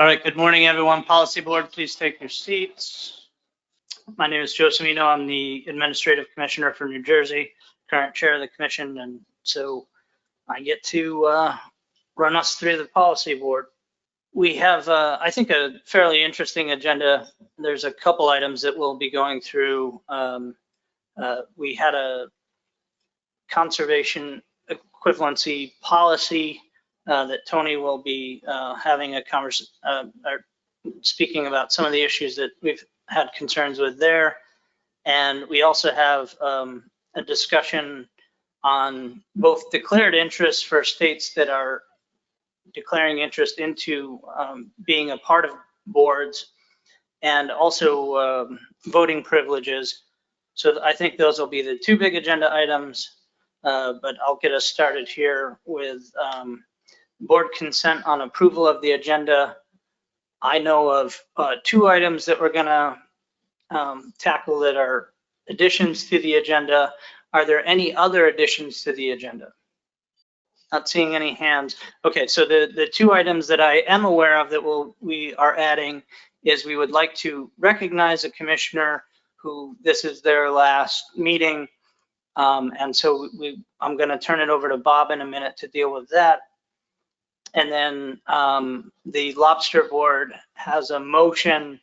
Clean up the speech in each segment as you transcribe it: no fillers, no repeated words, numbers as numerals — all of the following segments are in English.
All right, good morning, everyone. Policy Board, please take your seats. My name is Joe Semino. I'm the Administrative Commissioner for New Jersey, current chair of the commission, and so I get to run us through the Policy Board. We have, I think, a fairly interesting agenda. There's a couple items that we'll be going through. We had a conservation equivalency policy that Tony will be having a conversation, or speaking about some of the issues that we've had concerns with there. And we also have a discussion on both declared interests for states that are declaring interest into being a part of boards, and also voting privileges. So I think those will be the two big agenda items, but I'll get us started here with board consent on approval of the agenda. I know of two items that we're gonna tackle that are additions to the agenda. Are there any other additions to the agenda? Not seeing any hands. Okay, so the two items that I am aware of that we are adding is we would like to recognize a commissioner who this is their last meeting. And so I'm gonna turn it over to Bob in a minute to deal with that. And then the Lobster Board has a motion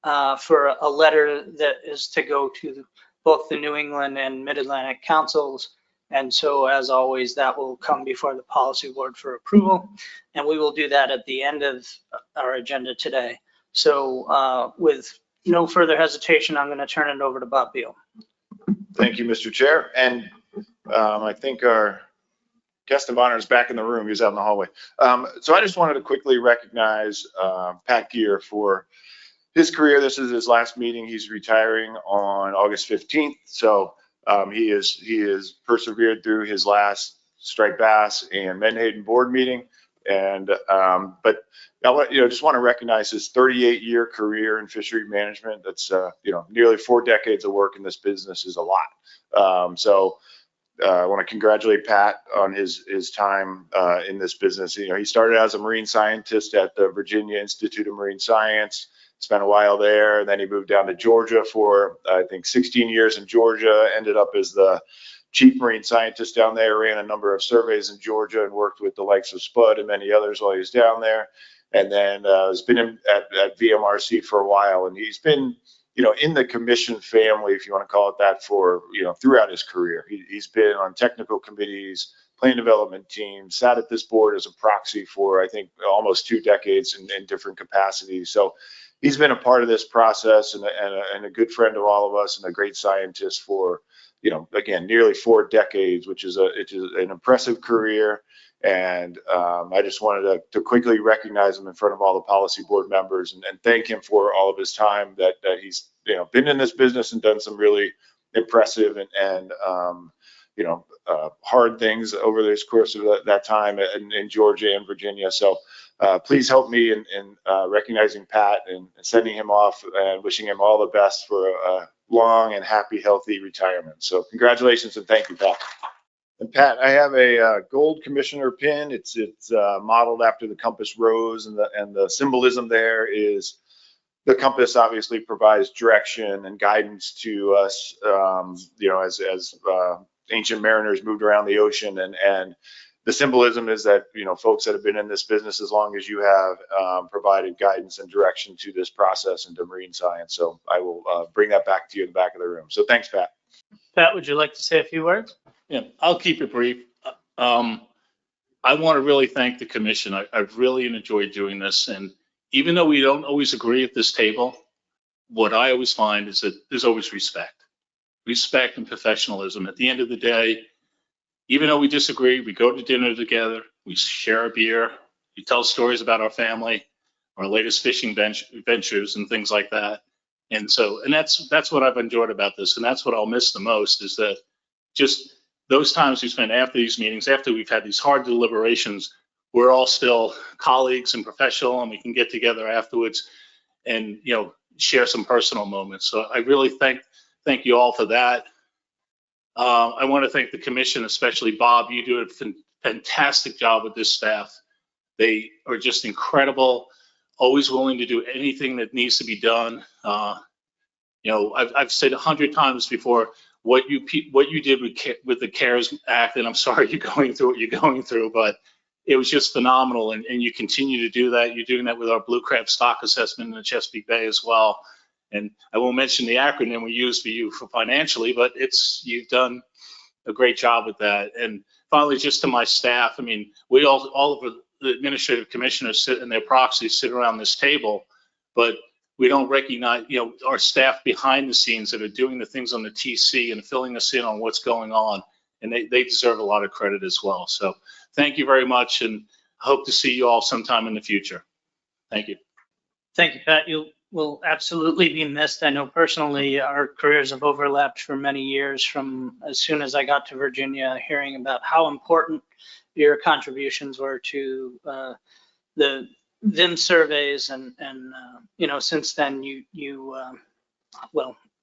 for a letter that is to go to both the New England and Mid-Atlantic councils. And so, as always, that will come before the Policy Board for approval. And we will do that at the end of our agenda today. So with no further hesitation, I'm going to turn it over to Bob Beal. Thank you, Mr. Chair. And I think our guest of honor is back in the room. He's out in the hallway. So I just wanted to quickly recognize Pat Gear for his career. This is his last meeting. He's retiring on August 15th. So he is persevered through his last striped bass and Menhaden board meeting. And but I just want to recognize his 38-year career in fishery management. That's nearly 4 decades of work in this business is a lot. So I want to congratulate Pat on his time in this business. He started as a marine scientist at the Virginia Institute of Marine Science, spent a while there, and then he moved down to Georgia for, I think, 16 years in Georgia, ended up as the chief marine scientist down there, ran a number of surveys in Georgia and worked with the likes of Spud and many others while he was down there. And then has been at VMRC for a while, and he's been in the commission family, if you want to call it that, for, throughout his career. He's been on technical committees, plan development teams, sat at this board as a proxy for, I think, almost 2 decades in different capacities. So he's been a part of this process and a good friend of all of us and a great scientist for, again, nearly 4 decades, which is an impressive career. And I just wanted to quickly recognize him in front of all the policy board members and thank him for all of his time that he's been in this business and done some really impressive and hard things over the course of that time in Georgia and Virginia. So please help me in recognizing Pat and sending him off and wishing him all the best for a long and happy, healthy retirement. So congratulations and thank you, Pat. And Pat, I have a gold commissioner pin. It's modeled after the compass rose, and the symbolism there is the compass obviously provides direction and guidance to us, as ancient mariners moved around the ocean, and the symbolism is that folks that have been in this business as long as you have provided guidance and direction to this process and to marine science. So I will bring that back to you in the back of the room. So thanks, Pat. Pat, would you like to say a few words? Yeah, I'll keep it brief. I want to really thank the commission. I've really enjoyed doing this. And even though we don't always agree at this table, what I always find is that there's always respect and professionalism. At the end of the day, even though we disagree, we go to dinner together, we share a beer, we tell stories about our family, our latest fishing ventures and things like that. And that's what I've enjoyed about this. And that's what I'll miss the most, is that just those times we spend after these meetings, after we've had these hard deliberations, we're all still colleagues and professional, and we can get together afterwards and share some personal moments. So I really thank you all for that. I want to thank the commission, especially Bob. You do a fantastic job with this staff. They are just incredible. always willing to do anything that needs to be done. I've said 100 times before what you did with the CARES Act, and I'm sorry you're going through what you're going through, but it was just phenomenal, and you continue to do that. You're doing that with our blue crab stock assessment in the Chesapeake Bay as well. And I won't mention the acronym we use for you for financially, but you've done a great job with that. And finally, just to my staff, I mean, we all of the administrative commissioners sit and their proxies sit around this table, but we don't recognize, our staff behind the scenes that are doing the things on the TC and filling us in on what's going on. And they deserve a lot of credit as well. So thank you very much, and hope to see you all sometime in the future. Thank you. Thank you, Pat. You will absolutely be missed. I know personally our careers have overlapped for many years, from as soon as I got to Virginia, hearing about how important your contributions were to the VIM surveys, and since then you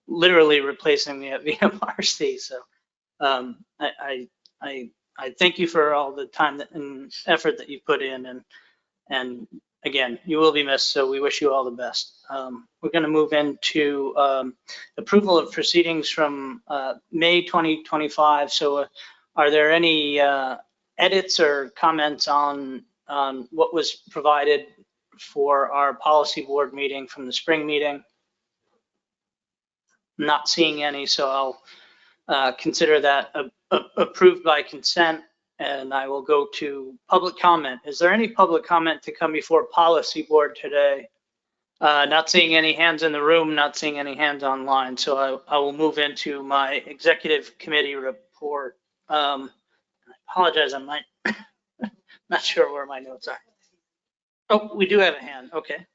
literally replacing me at VMRC. So I thank you for all the time and effort that you put in, and again, you will be missed, so we wish you all the best. We're going to move into approval of proceedings from May 2025. So are there any edits or comments on what was provided for our policy board meeting from the spring meeting? Not seeing any, so I'll consider that approved by consent, and I will go to public comment. Is there any public comment to come before policy board today? Not seeing any hands in the room, not seeing any hands online, so I will move into my executive committee report. I apologize, I'm not sure where my notes are. Oh, we do have a hand, okay.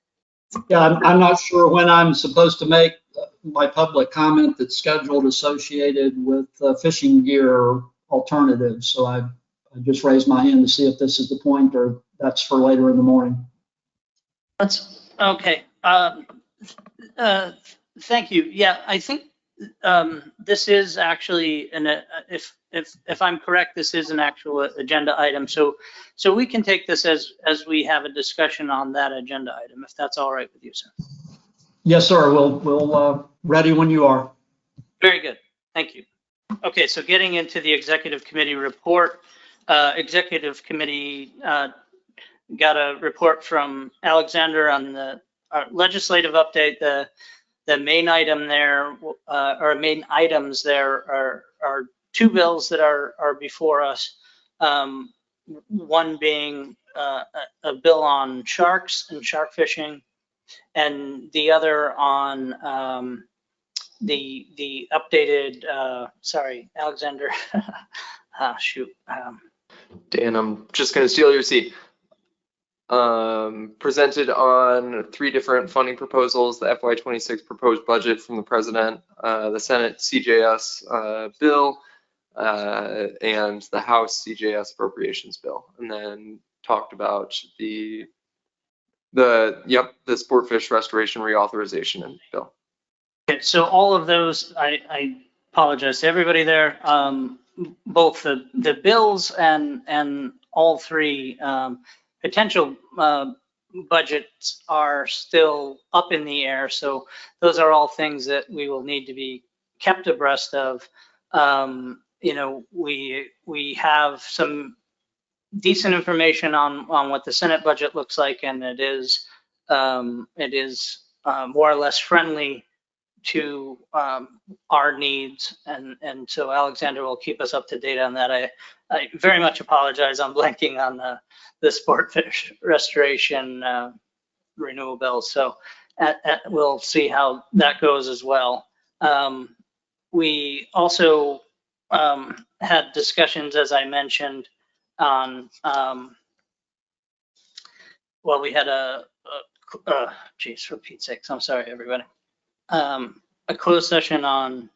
Yeah, I'm not sure when I'm supposed to make my public comment that's scheduled associated with fishing gear alternatives. So I just raised my hand to see if this is the point or that's for later in the morning. That's okay. Thank you. Yeah, I think this is actually if I'm correct, this is an actual agenda item. So we can take this as we have a discussion on that agenda item, if that's all right with you, sir. Yes, sir. We'll ready when you are. Very good. Thank you. Okay, so getting into the executive committee report, executive committee got a report from Alexander on the legislative update. The main item there, or main items there, are two bills that are before us. One being a bill on sharks and shark fishing, and the other on the updated. Sorry, Alexander. Shoot. Dan, I'm just going to steal your seat. Presented on 3 different funding proposals: the FY26 proposed budget from the president, the Senate CJS bill, and the House CJS appropriations bill, and then talked about the Sportfish Restoration Reauthorization bill. Okay, so all of those, I apologize to everybody there. Both the bills and all 3 potential budgets are still up in the air. So those are all things that we will need to be kept abreast of. We have some decent information on what the Senate budget looks like, and it is more or less friendly to our needs, and so Alexander will keep us up to date on that. I very much apologize. I'm blanking on the Sportfish Restoration renewal bill, so we'll see how that goes as well. We also had discussions, as I mentioned, on we had geez, for Pete's sakes, I'm sorry, everybody. A closed session on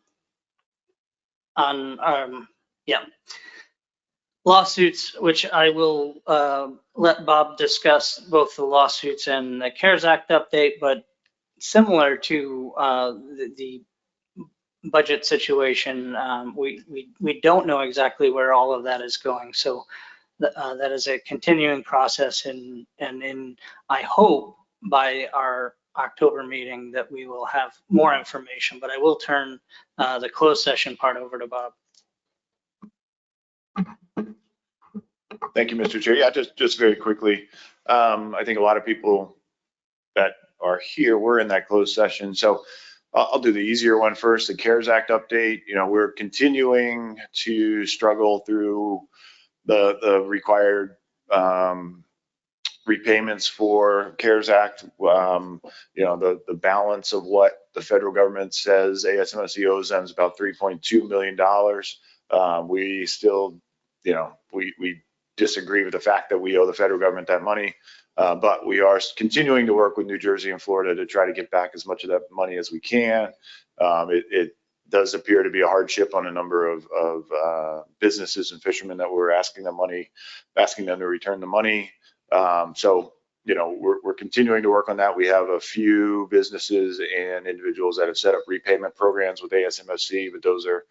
lawsuits, which I will let Bob discuss, both the lawsuits and the CARES Act update, but similar to the budget situation, we don't know exactly where all of that is going. So that is a continuing process, and I hope by our October meeting that we will have more information, but I will turn the closed session part over to Bob. Thank you, Mr. Chair. Yeah, just very quickly. I think a lot of people that are here were in that closed session. So I'll do the easier one first, the CARES Act update. You know, we're continuing to struggle through the required repayments for CARES Act. You know, the balance of what the federal government says ASMSC owes them is about $3.2 million. We still, you know, we disagree with the fact that we owe the federal government that money, but we are continuing to work with New Jersey and Florida to try to get back as much of that money as we can. It does appear to be a hardship on a number of businesses and fishermen that we're asking them to return the money. So, you know, we're continuing to work on that. We have a few businesses and individuals that have set up repayment programs with ASMSC, but those are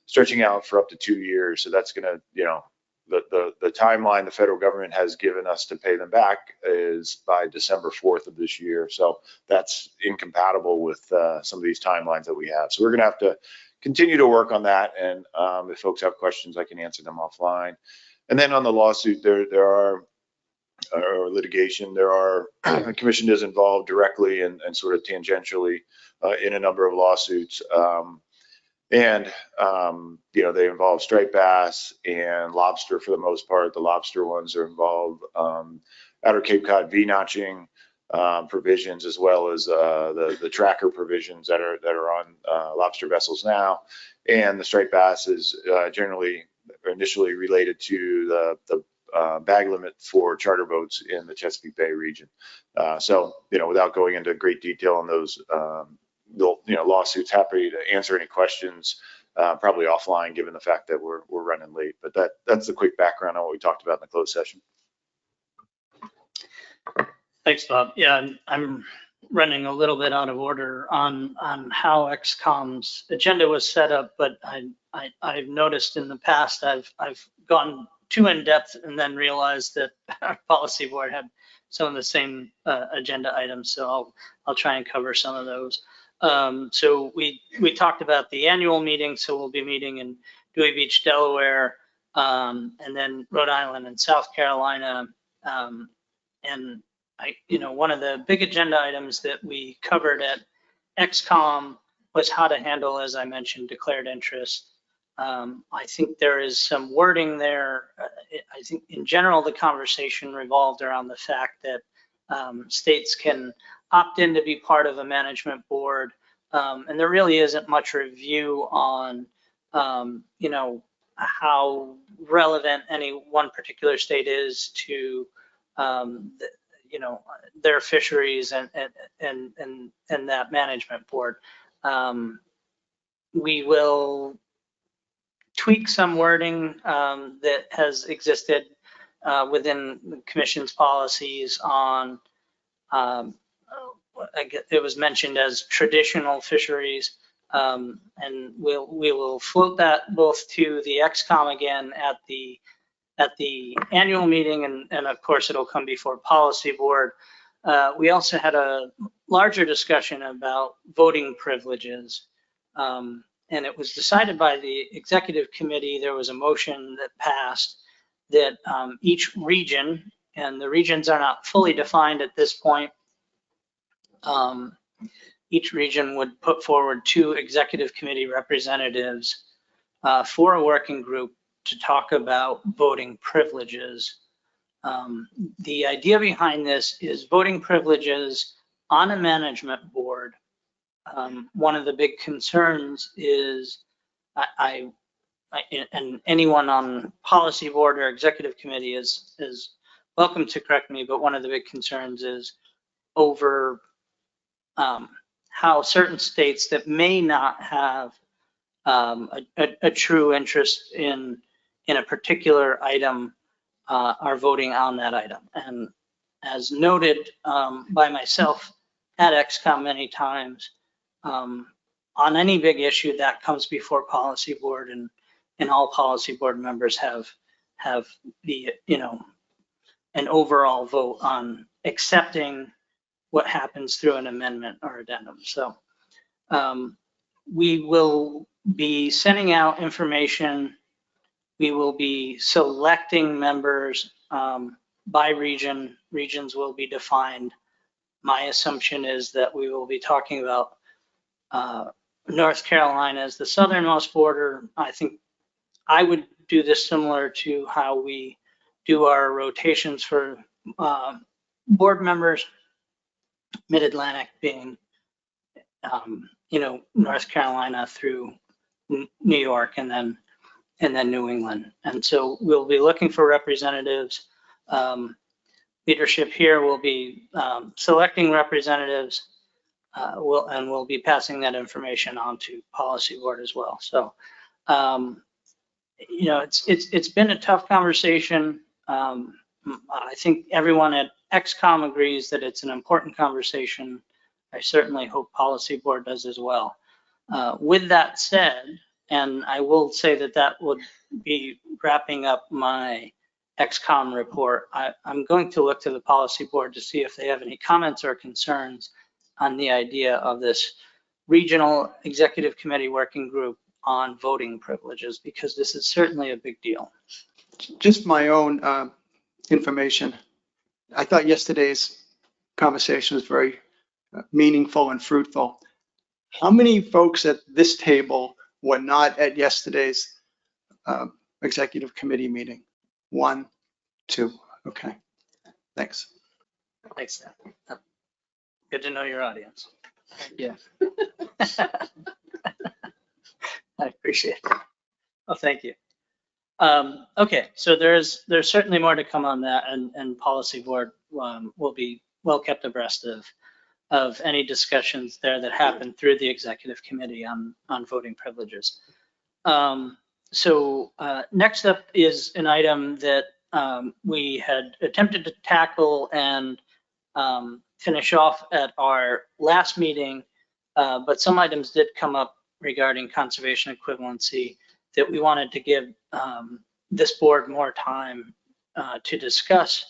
stretching out for up to 2 years. So that's going to, you know, the timeline the federal government has given us to pay them back is by December 4th of this year. So that's incompatible with some of these timelines that we have. So we're going to have to continue to work on that. And if folks have questions, I can answer them offline. And then on the lawsuit, there are or litigation, the commission is involved directly and sort of tangentially in a number of lawsuits. You know, they involve striped bass and lobster for the most part. The lobster ones are involved Outer Cape Cod V-notching provisions, as well as the tracker provisions that are on lobster vessels now. And the striped bass is generally or initially related to the bag limit for charter boats in the Chesapeake Bay region. So, you know, without going into great detail on those, lawsuits, happy to answer any questions, probably offline, given the fact that we're running late. But that's the quick background on what we talked about in the closed session. Thanks, Bob. Yeah, I'm running a little bit out of order on how XCOM's agenda was set up, but I've noticed in the past I've gone too in depth and then realized that our policy board had some of the same agenda items. So I'll try and cover some of those. So we talked about the annual meeting. So we'll be meeting in Dewey Beach, Delaware, and then Rhode Island and South Carolina. And one of the big agenda items that we covered at XCOM was how to handle, as I mentioned, declared interest. I think there is some wording there. I think in general, the conversation revolved around the fact that states can opt in to be part of a management board. And there really isn't much review on, how relevant any one particular state is to, their fisheries and that management board. We will tweak some wording that has existed within the commission's policies on, it was mentioned as traditional fisheries, and we will float that both to the XCOM again at the annual meeting, and of course it'll come before policy board. We also had a larger discussion about voting privileges. And it was decided by the executive committee, there was a motion that passed that each region, and the regions are not fully defined at this point, each region would put forward 2 executive committee representatives for a working group to talk about voting privileges. The idea behind this is voting privileges on a management board. One of the big concerns is, and anyone on policy board or executive committee is welcome to correct me, but one of the big concerns is over how certain states that may not have a true interest in a particular item are voting on that item. And as noted by myself at XCOM many times, on any big issue that comes before policy board, and all policy board members have the, an overall vote on accepting what happens through an amendment or addendum. So we will be sending out information. We will be selecting members by region. Regions will be defined. My assumption is that we will be talking about North Carolina as the southernmost border. I think I would do this similar to how we do our rotations for board members, Mid-Atlantic being, North Carolina through New York and then New England. And so we'll be looking for representatives. Leadership here will be selecting representatives. We'll be passing that information on to policy board as well. So, it's been a tough conversation. I think everyone at XCOM agrees that it's an important conversation. I certainly hope policy board does as well. With that said, and I will say that would be wrapping up my XCOM report. I'm going to look to the policy board to see if they have any comments or concerns on the idea of this regional executive committee working group on voting privileges, because this is certainly a big deal. Just my own information. I thought yesterday's conversation was very meaningful and fruitful. How many folks at this table were not at yesterday's executive committee meeting? 1, 2. Okay. Thanks. Thanks, Dan. Good to know your audience. Yeah. I appreciate it. Well, thank you. Okay, so there's certainly more to come on that, and policy board will be well kept abreast of any discussions there that happen through the executive committee on voting privileges. So next up is an item that we had attempted to tackle and finish off at our last meeting, but some items did come up regarding conservation equivalency that we wanted to give this board more time to discuss.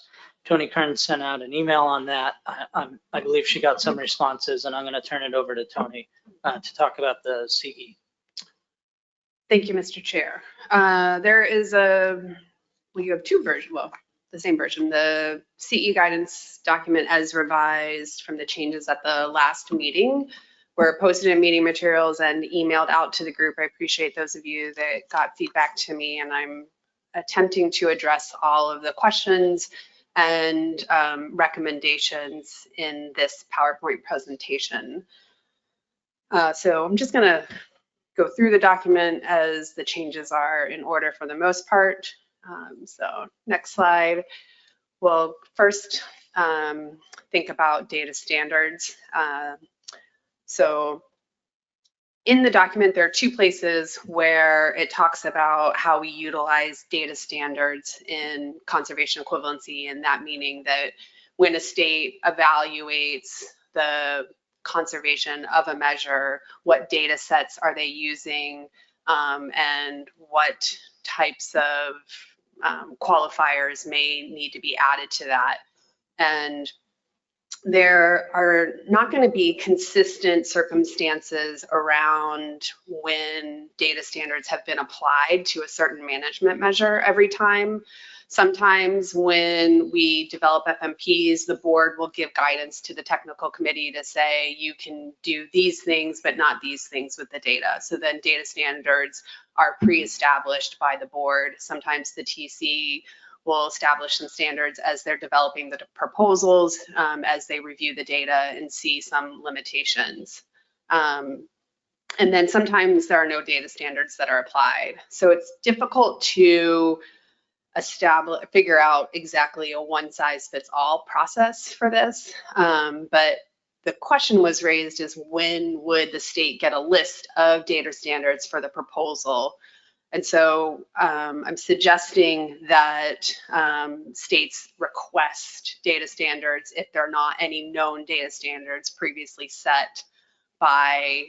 Tony Kern sent out an email on that. I believe she got some responses, and I'm going to turn it over to Tony to talk about the CE. Thank you, Mr. Chair. You have two versions, well, the same version, the CE guidance document as revised from the changes at the last meeting were posted in meeting materials and emailed out to the group. I appreciate those of you that got feedback to me, and I'm attempting to address all of the questions and recommendations in this PowerPoint presentation. So I'm just gonna go through the document as the changes are in order for the most part. So next slide. We'll first think about data standards. So in the document, there are two places where it talks about how we utilize data standards in conservation equivalency, and that meaning that when a state evaluates the conservation of a measure, what data sets are they using, and what types of qualifiers may need to be added to that. And there are not going to be consistent circumstances around when data standards have been applied to a certain management measure every time. Sometimes when we develop FMPs, the board will give guidance to the technical committee to say, you can do these things, but not these things with the data. So then data standards are pre-established by the board. Sometimes the TC will establish some standards as they're developing the proposals, as they review the data and see some limitations. And then sometimes there are no data standards that are applied. So it's difficult to figure out exactly a one-size-fits-all process for this. But the question was raised is, when would the state get a list of data standards for the proposal? And so I'm suggesting that states request data standards if there are not any known data standards previously set by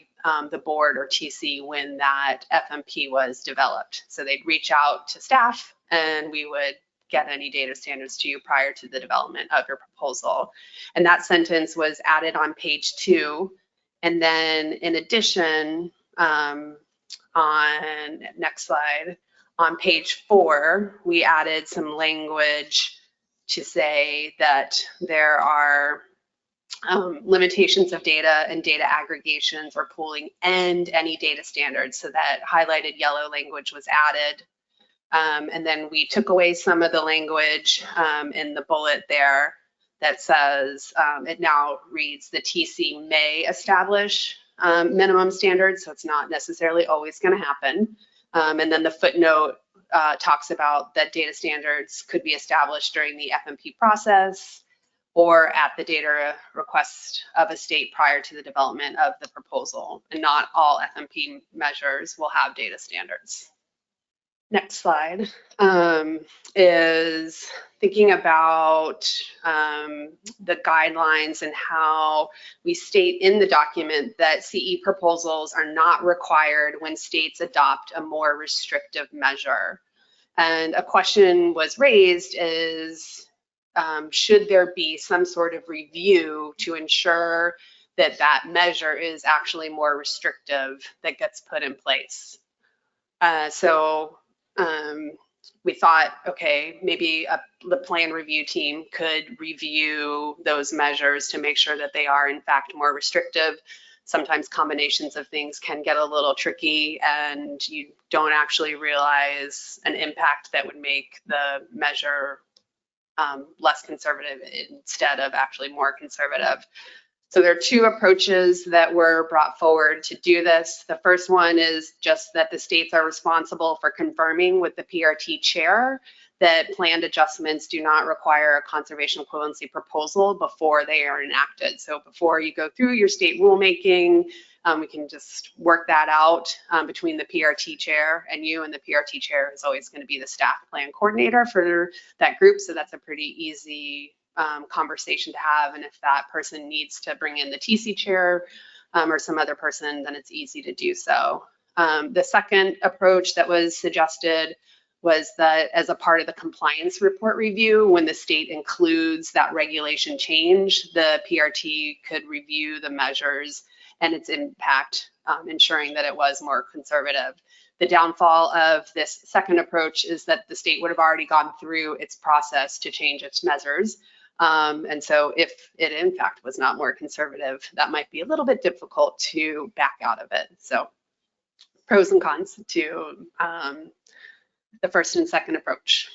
the board or TC when that FMP was developed. So they'd reach out to staff and we would get any data standards to you prior to the development of your proposal. And that sentence was added on page 2. And then in addition, on next slide, on page 4, we added some language to say that there are limitations of data and data aggregations or pooling and any data standards. So that highlighted yellow language was added. And then we took away some of the language in the bullet there that says, it now reads the TC may establish minimum standards. So it's not necessarily always going to happen. And then the footnote talks about that data standards could be established during the FMP process or at the data request of a state prior to the development of the proposal. And not all FMP measures will have data standards. Next slide is thinking about the guidelines and how we state in the document that CE proposals are not required when states adopt a more restrictive measure. And a question was raised is, should there be some sort of review to ensure that that measure is actually more restrictive that gets put in place? We thought, okay, maybe the plan review team could review those measures to make sure that they are in fact more restrictive. Sometimes combinations of things can get a little tricky and you don't actually realize an impact that would make the measure less conservative instead of actually more conservative. So there are 2 approaches that were brought forward to do this. The first one is just that the states are responsible for confirming with the PRT chair that planned adjustments do not require a conservation equivalency proposal before they are enacted. So before you go through your state rulemaking, we can just work that out between the PRT chair and you, and the PRT chair is always going to be the staff plan coordinator for that group. So that's a pretty easy conversation to have. And if that person needs to bring in the TC chair or some other person, then it's easy to do so. The second approach that was suggested was that as a part of the compliance report review, when the state includes that regulation change, the PRT could review the measures and its impact, ensuring that it was more conservative. The downfall of this second approach is that the state would have already gone through its process to change its measures. And so if it in fact was not more conservative, that might be a little bit difficult to back out of it. So pros and cons to the first and second approach.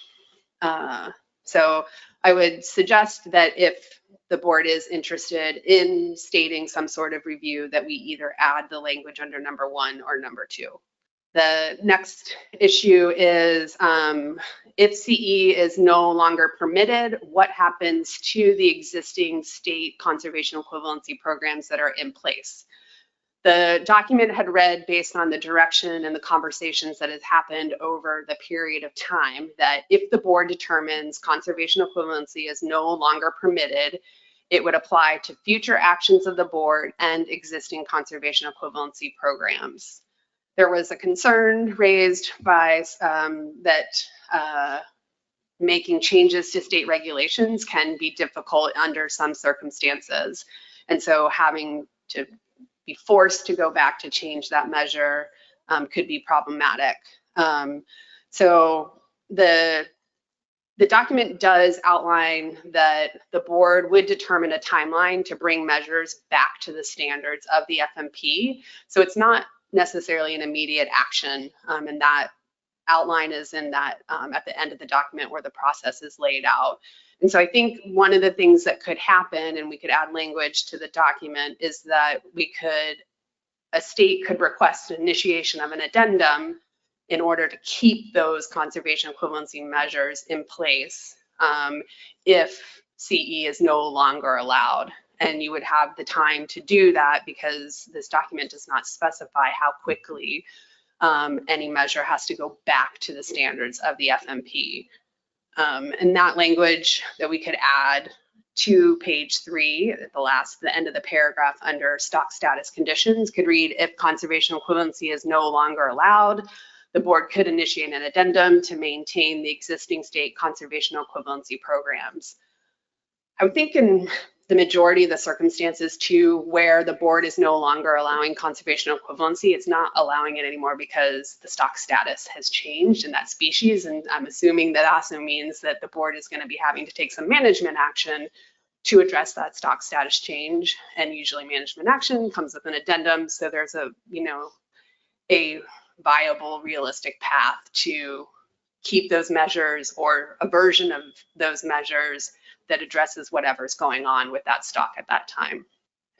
So I would suggest that if the board is interested in stating some sort of review, that we either add the language under number 1 or number 2. The next issue is if CE is no longer permitted, what happens to the existing state conservation equivalency programs that are in place? The document had read, based on the direction and the conversations that has happened over the period of time, that if the board determines conservation equivalency is no longer permitted, it would apply to future actions of the board and existing conservation equivalency programs. There was a concern raised by that making changes to state regulations can be difficult under some circumstances. And so having to be forced to go back to change that measure could be problematic. So the document does outline that the board would determine a timeline to bring measures back to the standards of the FMP. So it's not necessarily an immediate action, and that outline is in that at the end of the document where the process is laid out. And so I think one of the things that could happen, and we could add language to the document, is that a state could request an initiation of an addendum in order to keep those conservation equivalency measures in place if CE is no longer allowed. And you would have the time to do that because this document does not specify how quickly any measure has to go back to the standards of the FMP. And that language that we could add to page 3 at the end of the paragraph under stock status conditions could read, if conservation equivalency is no longer allowed, the board could initiate an addendum to maintain the existing state conservation equivalency programs. I would think in the majority of the circumstances too, where the board is no longer allowing conservation equivalency, it's not allowing it anymore because the stock status has changed in that species. And I'm assuming that also means that the board is going to be having to take some management action to address that stock status change. And usually management action comes with an addendum. So there's a, you know, a viable, realistic path to keep those measures or a version of those measures that addresses whatever's going on with that stock at that time.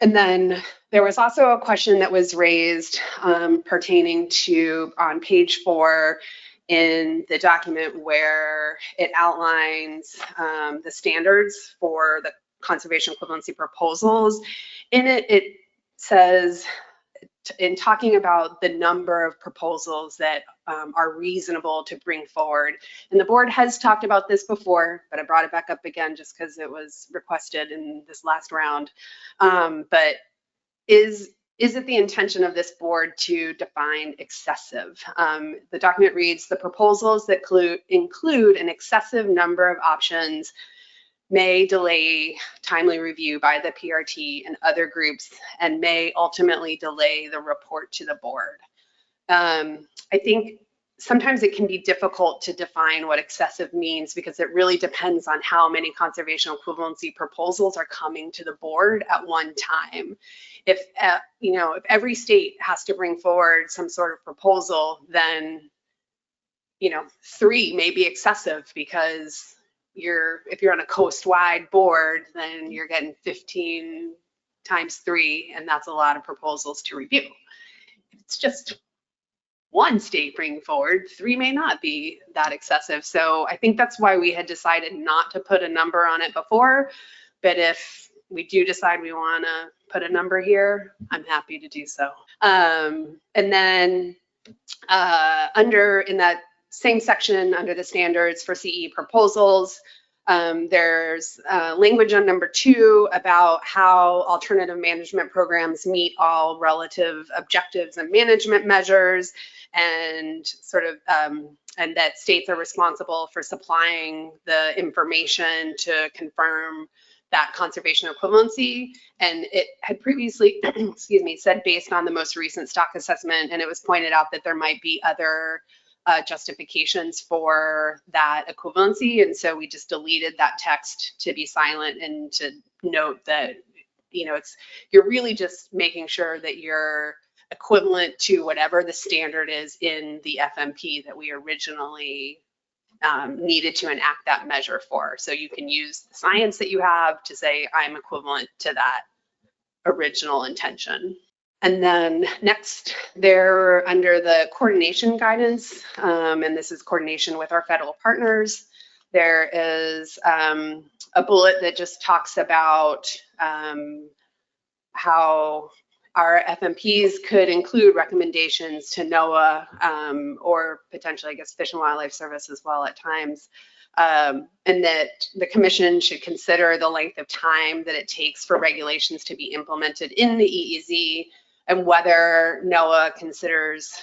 And then there was also a question that was raised pertaining to on page 4 in the document where it outlines the standards for the conservation equivalency proposals. In it, it says, in talking about the number of proposals that are reasonable to bring forward, and the board has talked about this before, but I brought it back up again just because it was requested in this last round. But is it the intention of this board to define excessive? The document reads, the proposals that include an excessive number of options may delay timely review by the PRT and other groups and may ultimately delay the report to the board. I think sometimes it can be difficult to define what excessive means because it really depends on how many conservation equivalency proposals are coming to the board at one time. If you know, if every state has to bring forward some sort of proposal, then you know, 3 may be excessive because if you're on a coast-wide board, then you're getting 15 times 3, and that's a lot of proposals to review. If it's just one state bringing forward, 3 may not be that excessive. So I think that's why we had decided not to put a number on it before. But if we do decide we want to put a number here, I'm happy to do so. And then in that same section under the standards for CE proposals, there's language on number 2 about how alternative management programs meet all relative objectives and management measures, and sort of and that states are responsible for supplying the information to confirm that conservation equivalency. And it had previously, excuse me, said based on the most recent stock assessment, and it was pointed out that there might be other justifications for that equivalency. And so we just deleted that text to be silent and to note that, you know, you're really just making sure that you're equivalent to whatever the standard is in the FMP that we originally needed to enact that measure for. So you can use the science that you have to say, I'm equivalent to that original intention. And then next, they're under the coordination guidance, and this is coordination with our federal partners. There is a bullet that just talks about how our FMPs could include recommendations to NOAA or potentially, I guess, Fish and Wildlife Service as well at times. And that the commission should consider the length of time that it takes for regulations to be implemented in the EEZ, and whether NOAA considers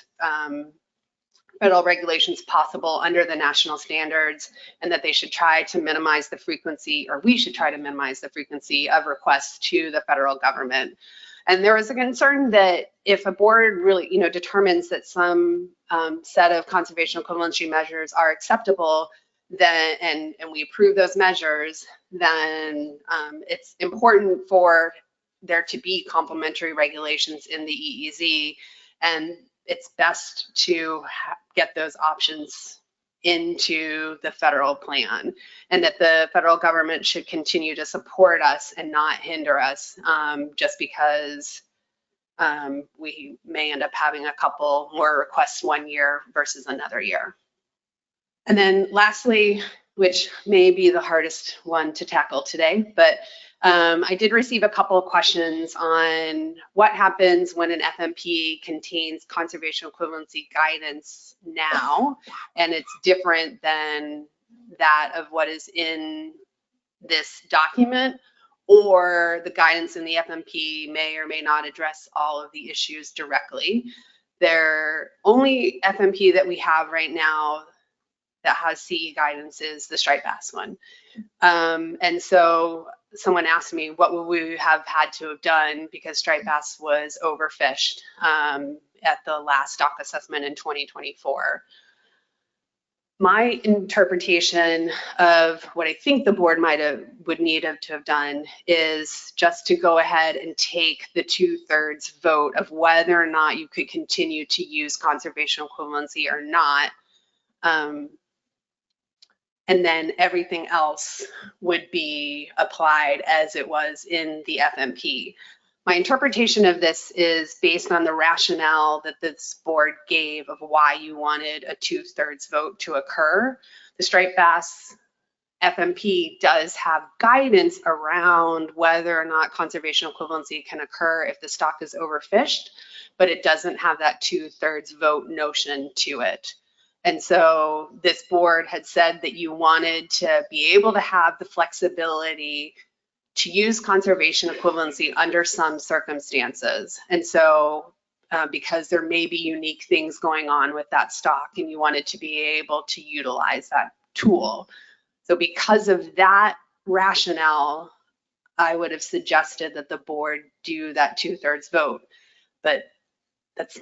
federal regulations possible under the national standards, and that they should try to minimize the frequency, or we should try to minimize the frequency of requests to the federal government. And there was a concern that if a board really, you know, determines that some set of conservation equivalency measures are acceptable, then and we approve those measures, then it's important for there to be complementary regulations in the EEZ, and it's best to get those options into the federal plan, and that the federal government should continue to support us and not hinder us just because we may end up having a couple more requests one year versus another year. And then lastly, which may be the hardest one to tackle today, but I did receive a couple of questions on what happens when an FMP contains conservation equivalency guidance now, and it's different than that of what is in this document, or the guidance in the FMP may or may not address all of the issues directly. Their only FMP that we have right now that has CE guidance is the striped bass one. And so someone asked me, what would we have had to have done because striped bass was overfished at the last stock assessment in 2024. My interpretation of what I think the board would need to have done is just to go ahead and take the 2/3 vote of whether or not you could continue to use conservation equivalency or not. And then everything else would be applied as it was in the FMP. My interpretation of this is based on the rationale that this board gave of why you wanted a 2/3 vote to occur. The striped bass FMP does have guidance around whether or not conservation equivalency can occur if the stock is overfished, but it doesn't have that 2/3 vote notion to it. And so this board had said that you wanted to be able to have the flexibility to use conservation equivalency under some circumstances. And so because there may be unique things going on with that stock and you wanted to be able to utilize that tool. So because of that rationale, I would have suggested that the board do that 2/3 vote, but that's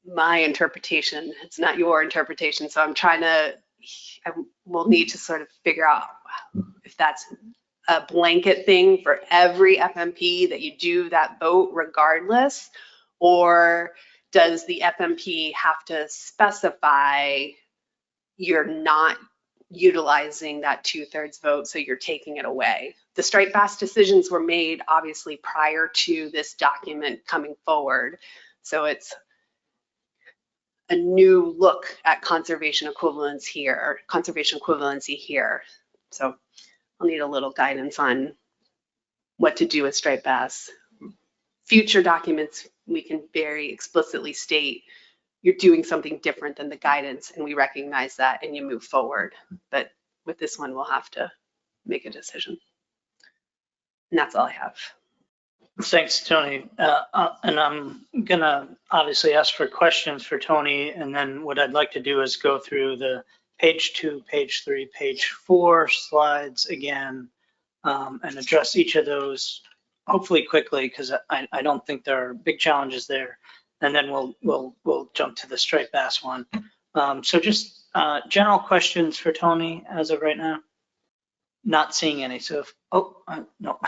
my interpretation. It's not your interpretation. So I will need to sort of figure out if that's a blanket thing for every FMP that you do that vote regardless, or does the FMP have to specify you're not utilizing that 2/3 vote, so you're taking it away? The striped bass decisions were made obviously prior to this document coming forward. So it's a new look at conservation equivalency here. So I'll need a little guidance on what to do with striped bass. Future documents, we can very explicitly state you're doing something different than the guidance, and we recognize that, and you move forward. But with this one, we'll have to make a decision. And that's all I have. Thanks, Tony. And I'm gonna obviously ask for questions for Tony, and then what I'd like to do is go through the page 2, page 3, page 4 slides again, and address each of those hopefully quickly, because I don't think there are big challenges there. And then we'll jump to the striped bass one. So just general questions for Tony as of right now. Not seeing any. So if, no.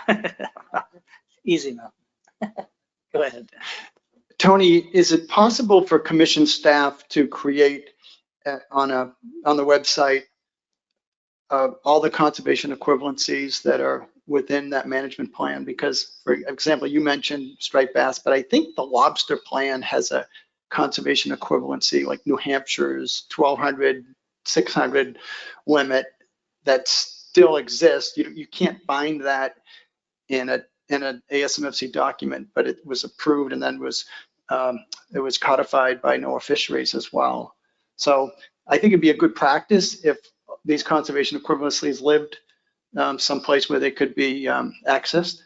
Easy now. Go ahead. Tony, is it possible for commission staff to create on the website all the conservation equivalencies that are within that management plan? Because, for example, you mentioned striped bass, but I think the lobster plan has a conservation equivalency like New Hampshire's 1,200, 600 limit that still exists. You can't find that in an ASFMP document, but it was approved and then it was codified by NOAA Fisheries as well. So I think it'd be a good practice if these conservation equivalencies lived someplace where they could be accessed.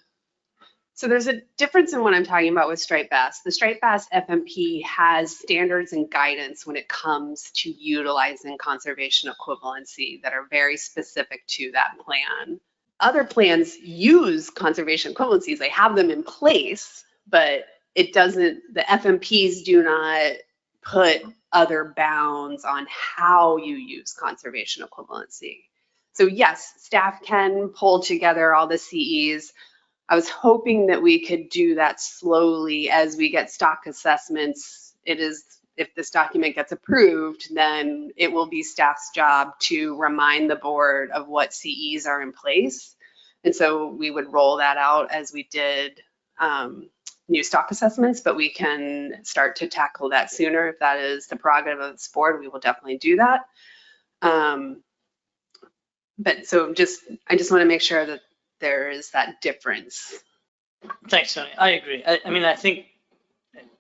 So there's a difference in what I'm talking about with striped bass. The striped bass FMP has standards and guidance when it comes to utilizing conservation equivalency that are very specific to that plan. Other plans use conservation equivalencies. They have them in place, but it doesn't, the FMPs do not put other bounds on how you use conservation equivalency. So yes, staff can pull together all the CEs. I was hoping that we could do that slowly as we get stock assessments. It is, if this document gets approved, then it will be staff's job to remind the board of what CEs are in place. And so we would roll that out as we did new stock assessments, but we can start to tackle that sooner. If that is the prerogative of this board, we will definitely do that. But so I just want to make sure that there is that difference. Thanks, Tony. I agree. I mean, I think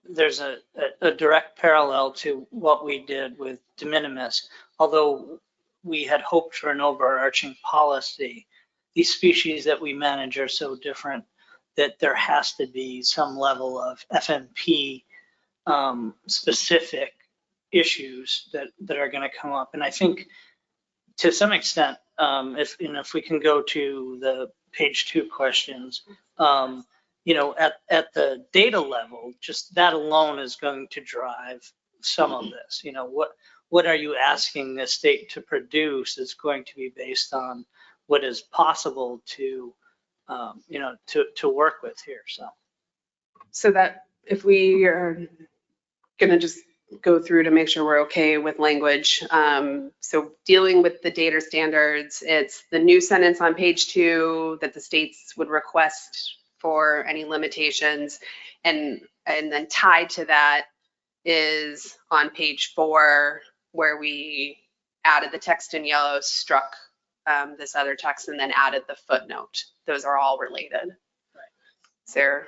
there's a direct parallel to what we did with de minimis. Although we had hoped for an overarching policy, these species that we manage are so different that there has to be some level of FMP specific issues that are going to come up. And I think to some extent, if we can go to the page 2 questions, at the data level, just that alone is going to drive some of this. What are you asking the state to produce is going to be based on what is possible to work with here. So that if we are gonna just go through to make sure we're okay with language. So dealing with the data standards, it's the new sentence on page 2 that the states would request for any limitations. And then tied to that is on page 4, where we added the text in yellow, struck this other text, and then added the footnote. Those are all related. So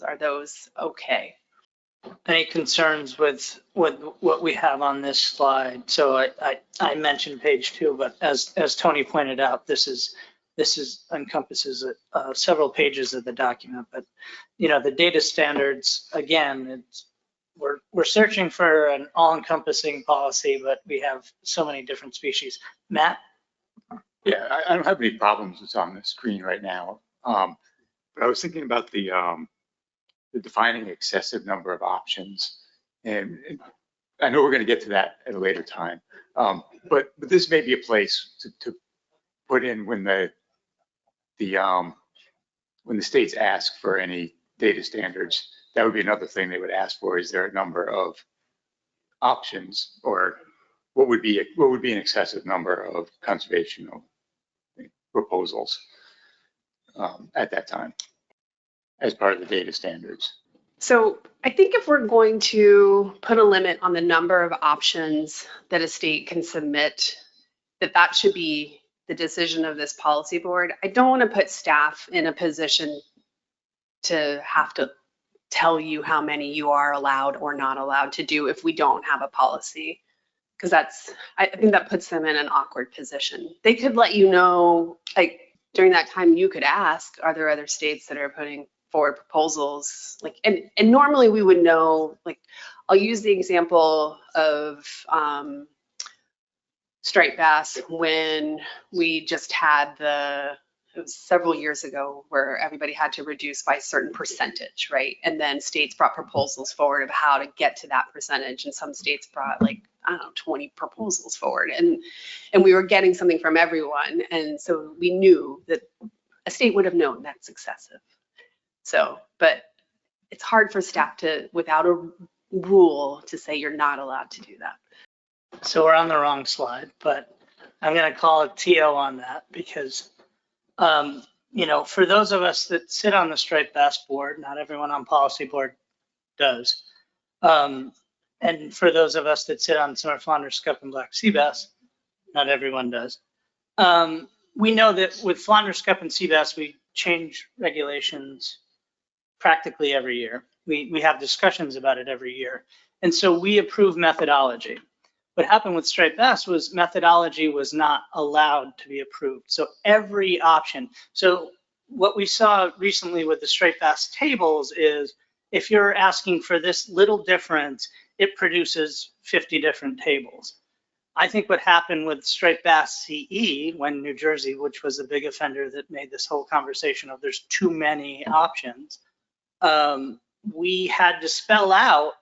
are those okay? Any concerns with what we have on this slide? So I mentioned page 2, but as Tony pointed out, this encompasses several pages of the document. But the data standards, again, we're searching for an all-encompassing policy, but we have so many different species. Matt? Yeah, I don't have any problems. It's on the screen right now. But I was thinking about the defining excessive number of options, and I know we're going to get to that at a later time. But this may be a place to put in when the states ask for any data standards. That would be another thing they would ask for. Is there a number of options, or what would be an excessive number of conservational proposals at that time as part of the data standards? So I think if we're going to put a limit on the number of options that a state can submit, that should be the decision of this policy board. I don't want to put staff in a position to have to tell you how many you are allowed or not allowed to do if we don't have a policy, because I think that puts them in an awkward position. They could let you know, like during that time you could ask, are there other states that are putting forward proposals? Like, and normally we would know, like, I'll use the example of striped bass when we just had it was several years ago where everybody had to reduce by a certain percentage, right? And then states brought proposals forward of how to get to that percentage. And some states brought 20 proposals forward, and we were getting something from everyone. And so we knew that a state would have known that's excessive. So, but it's hard for staff to, without a rule, to say you're not allowed to do that. So we're on the wrong slide, but I'm going to call a TO on that because, for those of us that sit on the striped bass board, not everyone on policy board does. And for those of us that sit on summer flounder, scup, and black sea bass, not everyone does. We know that with flounder, scup, and sea bass, we change regulations practically every year. We have discussions about it every year. And so we approve methodology. What happened with striped bass was methodology was not allowed to be approved. So every option. So what we saw recently with the striped bass tables is if you're asking for this little difference, it produces 50 different tables. I think what happened with striped bass CE when New Jersey, which was a big offender that made this whole conversation of there's too many options, we had to spell out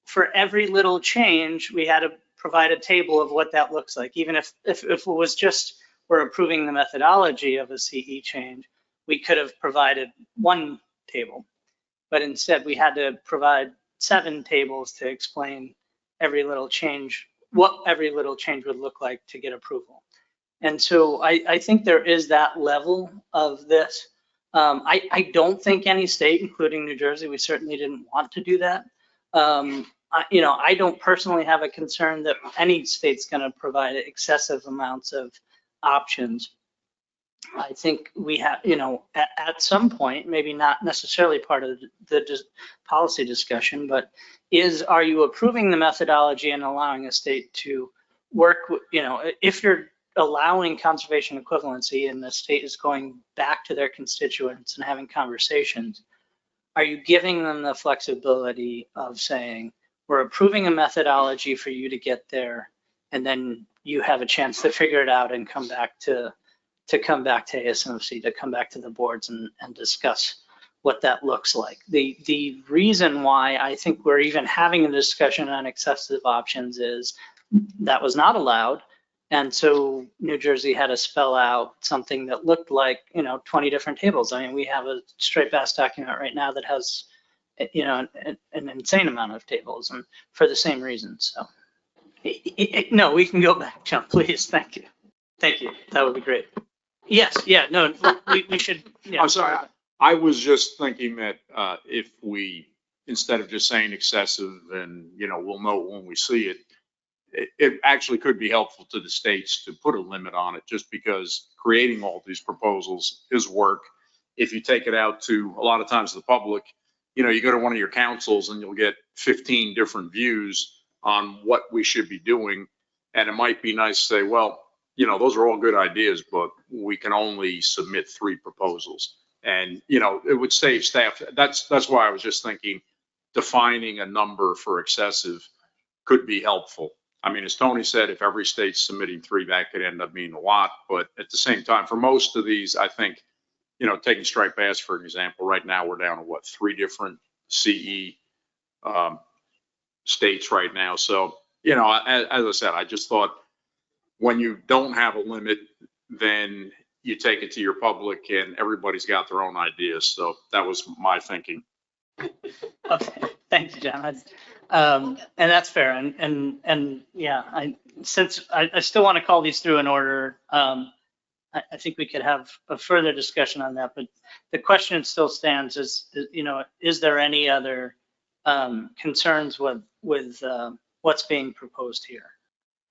for every little change, we had to provide a table of what that looks like. Even if it was just we're approving the methodology of a CE change, we could have provided one table. But instead, we had to provide 7 tables to explain every little change, what every little change would look like to get approval. And so I think there is that level of this. I don't think any state, including New Jersey, we certainly didn't want to do that. I don't personally have a concern that any state's going to provide excessive amounts of options. I think we have, at some point, maybe not necessarily part of the policy discussion, but are you approving the methodology and allowing a state to work, if you're allowing conservation equivalency and the state is going back to their constituents and having conversations, are you giving them the flexibility of saying, we're approving a methodology for you to get there, and then you have a chance to figure it out and come back to ASMC, to come back to the boards and discuss what that looks like. The reason why I think we're even having a discussion on excessive options is that was not allowed. And so New Jersey had to spell out something that looked like, 20 different tables. I mean, we have a straight bass document right now that has, an insane amount of tables, and for the same reasons. So, no, we can go back, John, please. Thank you. Thank you. That would be great. Yes, yeah, no, we should. Yeah. I'm sorry. I was just thinking that if we, instead of just saying excessive and, we'll know when we see it, it actually could be helpful to the states to put a limit on it, just because creating all these proposals is work. If you take it out to a lot of times the public, you go to one of your councils and you'll get 15 different views on what we should be doing. And it might be nice to say, well, those are all good ideas, but we can only submit 3 proposals. And, it would save staff. That's why I was just thinking defining a number for excessive could be helpful. I mean, as Tony said, if every state's submitting 3, that could end up being a lot. But at the same time, for most of these, I think, taking striped bass, for an example, right now we're down to 3 different CE states right now. So, as I said, I just thought when you don't have a limit, then you take it to your public and everybody's got their own ideas. So that was my thinking. Okay, thank you, John. And that's fair. And yeah, I still want to call these through in order. I think we could have a further discussion on that, but the question still stands: is there any other concerns with what's being proposed here?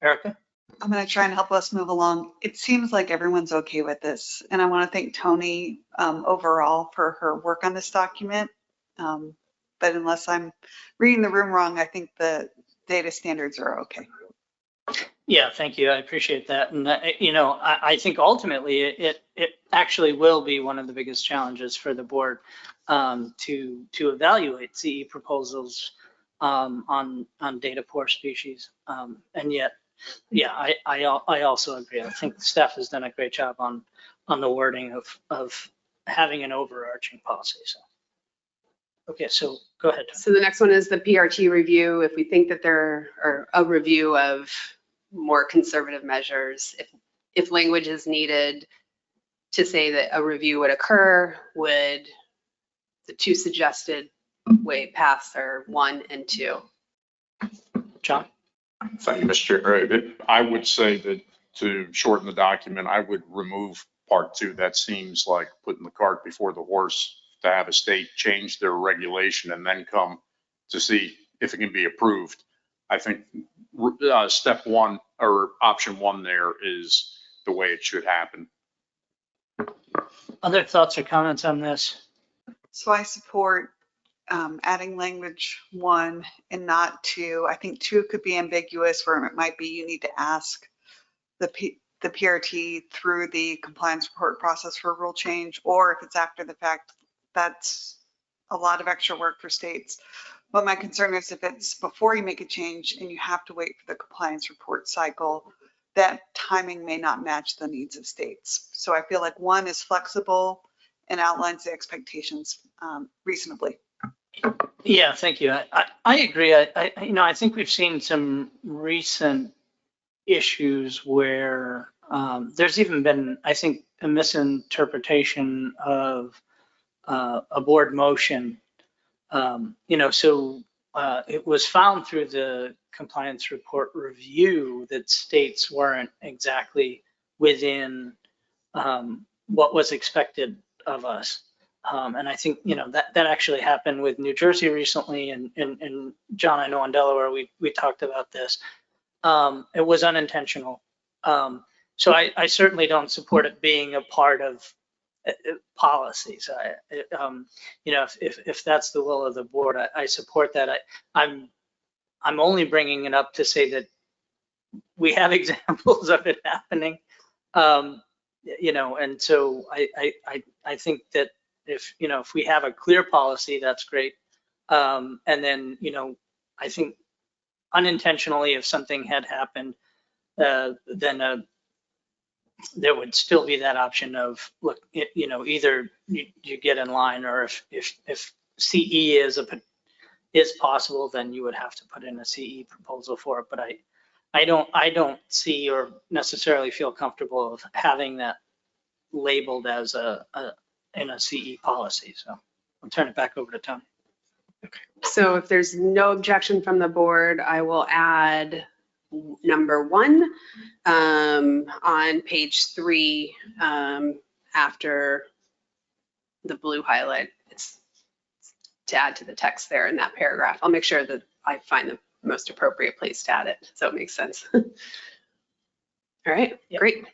Erica? I'm going to try and help us move along. It seems like everyone's okay with this, and I want to thank Tony overall for her work on this document. But unless I'm reading the room wrong, I think the data standards are okay. Yeah, thank you. I appreciate that. And, I think ultimately it actually will be one of the biggest challenges for the board to evaluate CE proposals on data poor species. And yet, yeah, I also agree. I think staff has done a great job on the wording of having an overarching policy. So, okay, so go ahead. So the next one is the PRT review. If we think that there are a review of more conservative measures, if language is needed to say that a review would occur, would the 2 suggested paths are 1 and 2? John? Thank you, Mr. Chair. I would say that to shorten the document, I would remove part 2. That seems like putting the cart before the horse, to have a state change their regulation and then come to see if it can be approved. I think step 1 or option 1 there is the way it should happen. Other thoughts or comments on this? So I support adding language 1 and not 2. I think 2 could be ambiguous, where it might be you need to ask the PRT through the compliance report process for a rule change, or if it's after the fact, that's a lot of extra work for states. But my concern is if it's before you make a change and you have to wait for the compliance report cycle, that timing may not match the needs of states. So I feel like 1 is flexible and outlines the expectations reasonably. Yeah, thank you. I agree. I think we've seen some recent issues where there's even been, I think, a misinterpretation of a board motion. So it was found through the compliance report review that states weren't exactly within what was expected of us. And I think, that actually happened with New Jersey recently, and John, I know in Delaware, we talked about this. It was unintentional. So I certainly don't support it being a part of policies. If that's the will of the board, I support that. I'm only bringing it up to say that we have examples of it happening. And so I think that if, you know, if we have a clear policy, that's great. And then, you know, I think unintentionally, if something had happened, then there would still be that option of, look, you know, either you get in line, or if CE is possible, then you would have to put in a CE proposal for it. But I don't see or necessarily feel comfortable of having that labeled as in a CE policy. So I'll turn it back over to Tony. So if there's no objection from the board, I will add number 1 on page 3 after the blue highlight. It's to add to the text there in that paragraph. I'll make sure that I find the most appropriate place to add it, so it makes sense. All right, Yep. Great.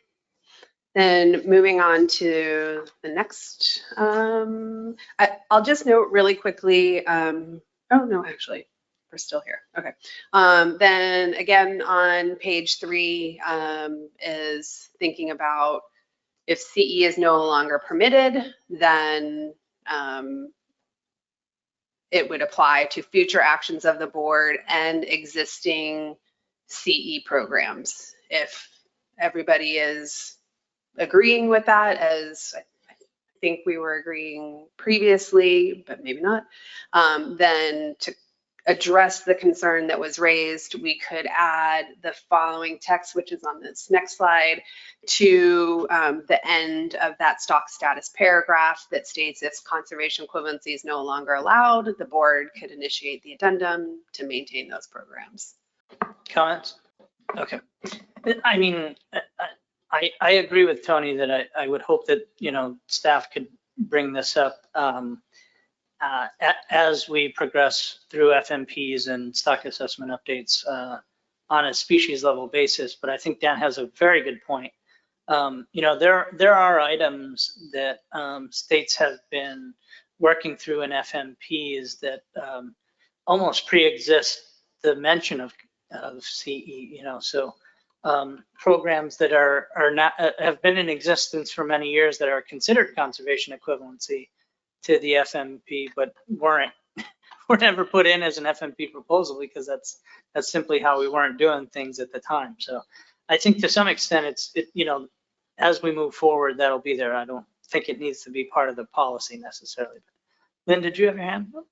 Then moving on to the next, I'll just note really quickly, oh no, actually, we're still here. Okay. Then again, on page 3 is thinking about if CE is no longer permitted, then it would apply to future actions of the board and existing CE programs. If everybody is agreeing with that, as I think we were agreeing previously, but maybe not, then to address the concern that was raised, we could add the following text, which is on this next slide, to the end of that stock status paragraph that states if conservation equivalency is no longer allowed, the board could initiate the addendum to maintain those programs. Comments? Okay. I mean, I agree with Tony that I would hope that, you know, staff could bring this up as we progress through FMPs and stock assessment updates on a species level basis. But I think Dan has a very good point. You know, there are items that states have been working through in FMPs that almost pre-exist the mention of CE, you know, so programs that are not have been in existence for many years that are considered conservation equivalency to the FMP, but were never put in as an FMP proposal because that's simply how we weren't doing things at the time. So I think to some extent you know, as we move forward, that'll be there. I don't think it needs to be part of the policy necessarily. Lynn, did you have your hand up?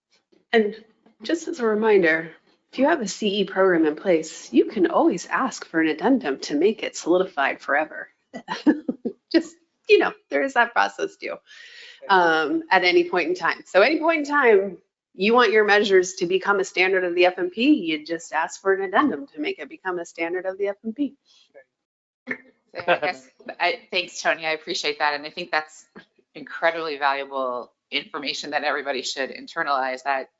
And just as a reminder, if you have a CE program in place, you can always ask for an addendum to make it solidified forever. Just, you know, there is that process too, at any point in time. So any point in time, you want your measures to become a standard of the FMP, you just ask for an addendum to make it become a standard of the FMP. So I guess, thanks, Tony. I appreciate that. And I think that's incredibly valuable information that everybody should internalize, that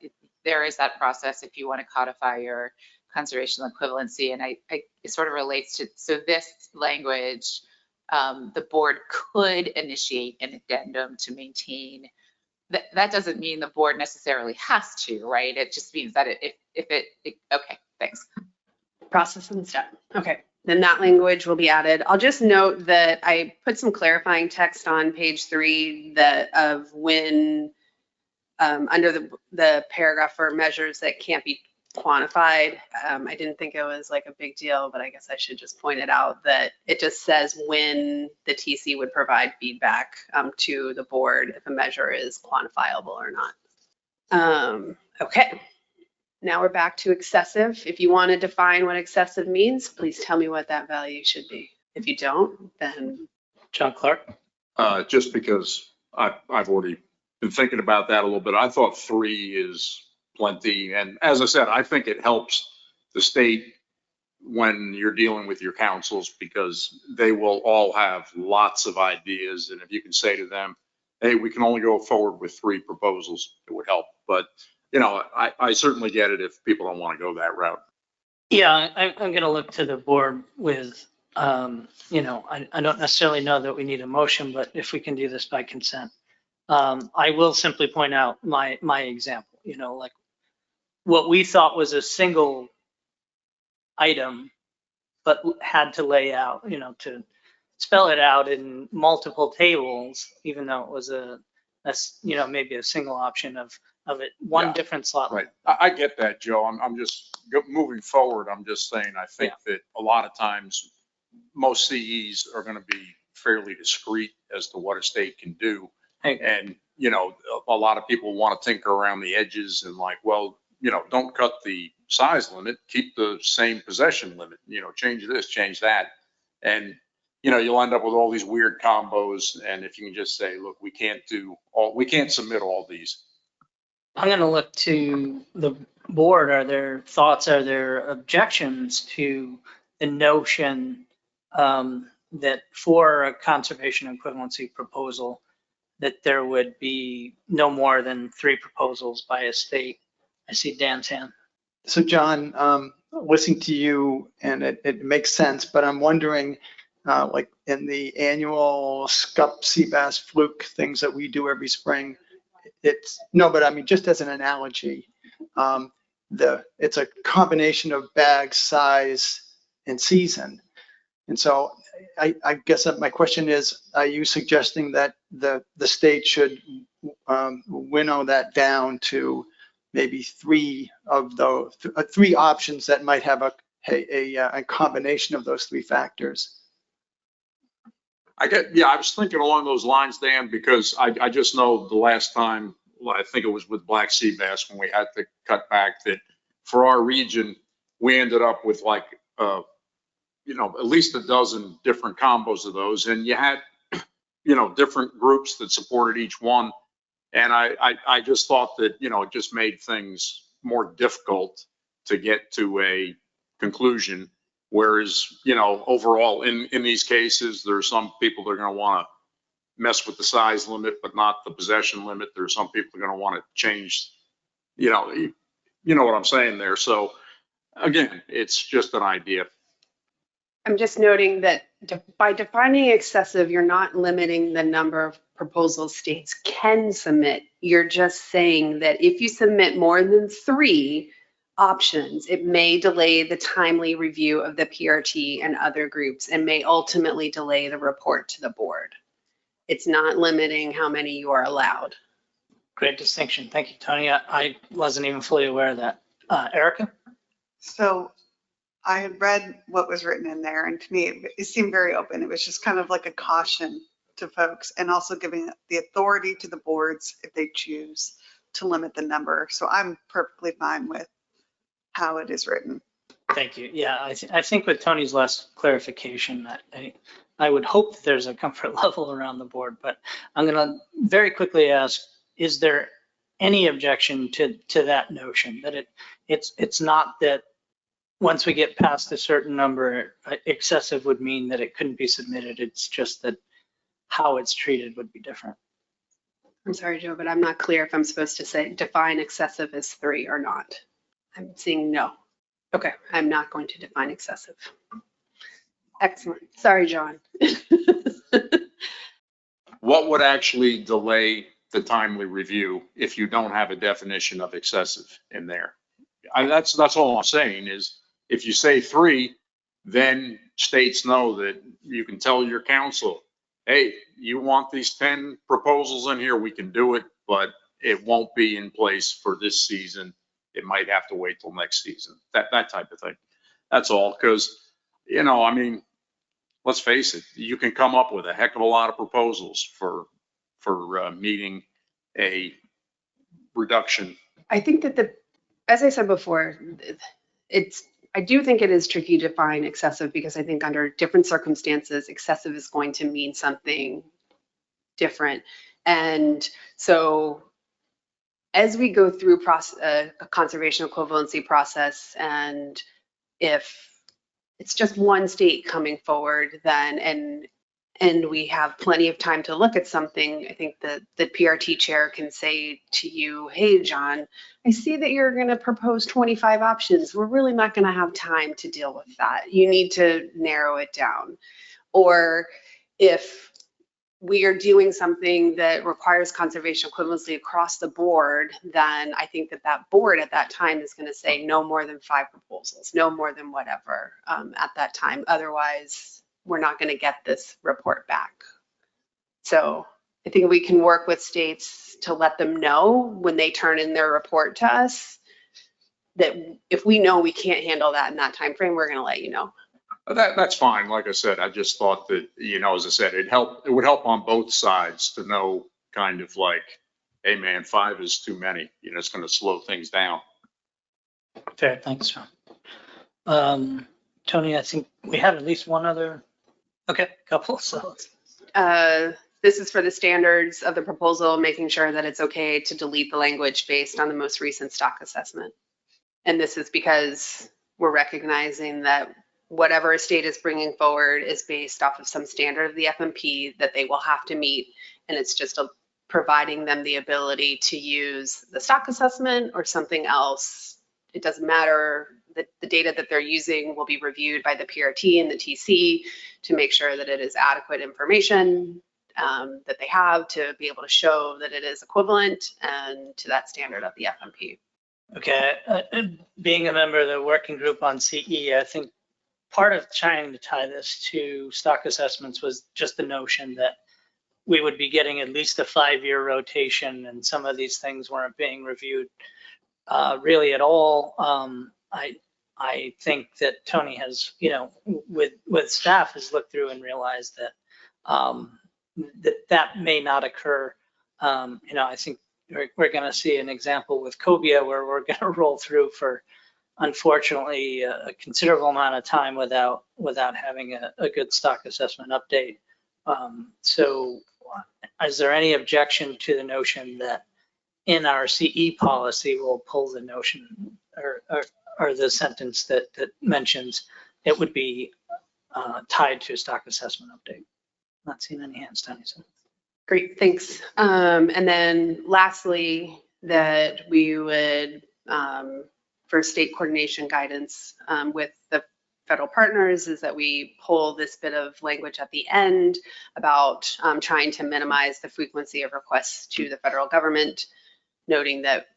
there is that process if you want to codify your conservation equivalency. And it sort of relates to, so this language, the board could initiate an addendum to maintain. That doesn't mean the board necessarily has to, right? It just means that okay, thanks. Process and step. Okay, then that language will be added. I'll just note that I put some clarifying text on page 3 that of when under the paragraph for measures that can't be quantified. I didn't think it was like a big deal, but I guess I should just point it out that it just says when the TC would provide feedback to the board if a measure is quantifiable or not. Okay, now we're back to excessive. If you want to define what excessive means, please tell me what that value should be. If you don't, then. John Clark. Just because I've already been thinking about that a little bit. I thought 3 is plenty. And as I said, I think it helps the state when you're dealing with your councils because they will all have lots of ideas. And if you can say to them, hey, we can only go forward with 3 proposals, it would help. But, you know, I certainly get it if people don't want to go that route. Yeah, I'm going to look to the board with, you know, I don't necessarily know that we need a motion, but if we can do this by consent. I will simply point out my example, you know, like what we thought was a single item, but had to lay out, you know, to spell it out in multiple tables, even though it was a that's, maybe a single option of it, one Yeah, different slot. Right. I get that, Joe. I'm just moving forward. I'm just saying, I think that a lot of times most CEs are going to be fairly discreet as to what a state can do. Hey. And, a lot of people want to tinker around the edges and like, well, don't cut the size limit, keep the same possession limit, change this, change that. And, you'll end up with all these weird combos. And if you can just say, look, we can't submit all these. I'm going to look to the board. Are there thoughts, are there objections to the notion that for a conservation equivalency proposal, that there would be no more than 3 proposals by a state? I see Dan's hand. So John, listening to you, and it makes sense, but I'm wondering, like in the annual SCUP sea bass fluke things that we do every spring, but I mean, just as an analogy, it's a combination of bag size and season. And so I guess that my question is, are you suggesting that the state should winnow that down to maybe 3 of those, 3 options that might have a combination of those 3 factors? I was thinking along those lines, Dan, because I just know the last time, I think it was with black sea bass when we had to cut back, that for our region, we ended up with like, at least a dozen different combos of those. And you had, different groups that supported each one. And I just thought that, it just made things more difficult to get to a conclusion. Whereas, overall in these cases, there's some people that are going to want to mess with the size limit, but not the possession limit. There's some people are going to want to change, you know what I'm saying there. So again, it's just an idea. I'm just noting that by defining excessive, you're not limiting the number of proposals states can submit. You're just saying that if you submit more than 3 options, it may delay the timely review of the PRT and other groups and may ultimately delay the report to the board. It's not limiting how many you are allowed. Great distinction. Thank you, Tony. I wasn't even fully aware of that. Erica? So I had read what was written in there, and to me, it seemed very open. It was just kind of like a caution to folks, and also giving the authority to the boards if they choose to limit the number. So I'm perfectly fine with how it is written. Thank you. Yeah, I think with Tony's last clarification, I would hope that there's a comfort level around the board, but I'm going to very quickly ask, is there any objection to that notion, that it's not that once we get past a certain number, excessive would mean that it couldn't be submitted. It's just that how it's treated would be different. I'm sorry, Joe, but I'm not clear if I'm supposed to say define excessive as 3 or not. I'm seeing no. Okay, I'm not going to define excessive. Excellent. Sorry, John. What would actually delay the timely review if you don't have a definition of excessive in there? That's all I'm saying is, if you say 3, then states know that you can tell your council, hey, you want these 10 proposals in here, we can do it, but it won't be in place for this season. It might have to wait till next season, that type of thing. That's all, because, I mean, let's face it, you can come up with a heck of a lot of proposals for meeting a reduction. I think that as I said before, I do think it is tricky to define excessive, because I think under different circumstances, excessive is going to mean something different. And so as we go through a conservation equivalency process, and if it's just one state coming forward, then and we have plenty of time to look at something, I think that the PRT chair can say to you, hey, John, I see that you're going to propose 25 options. We're really not going to have time to deal with that. You need to narrow it down. Or if we are doing something that requires conservation equivalency across the board, then I think that board at that time is going to say no more than 5 proposals, no more than whatever at that time. Otherwise, we're not going to get this report back. So I think we can work with states to let them know when they turn in their report to us that if we know we can't handle that in that time frame, we're going to let you know. That's fine. Like I said, I just thought that, as I said, it would help on both sides to know kind of like, hey man, 5 is too many, it's going to slow things down. Fair, thanks, John. Tony, I think we have at least one other, couple, so. This is for the standards of the proposal, making sure that it's okay to delete the language based on the most recent stock assessment. And this is because we're recognizing that whatever a state is bringing forward is based off of some standard of the FMP that they will have to meet. And it's just providing them the ability to use the stock assessment or something else. It doesn't matter. The data that they're using will be reviewed by the PRT and the TC to make sure that it is adequate information that they have to be able to show that it is equivalent and to that standard of the FMP. Okay, being a member of the working group on CE, I think part of trying to tie this to stock assessments was just the notion that we would be getting at least a 5-year rotation, and some of these things weren't being reviewed really at all. I think that Tony has, with staff, has looked through and realized that that may not occur. I think we're going to see an example with Cobia where we're going to roll through for, unfortunately, a considerable amount of time without having a good stock assessment update. So is there any objection to the notion that in our CE policy, we'll pull the notion or the sentence that mentions it would be tied to a stock assessment update? Not seeing any hands, Tony. So. Great, thanks. And then lastly, that we would, for state coordination guidance with the federal partners, is that we pull this bit of language at the end about trying to minimize the frequency of requests to the federal government, noting that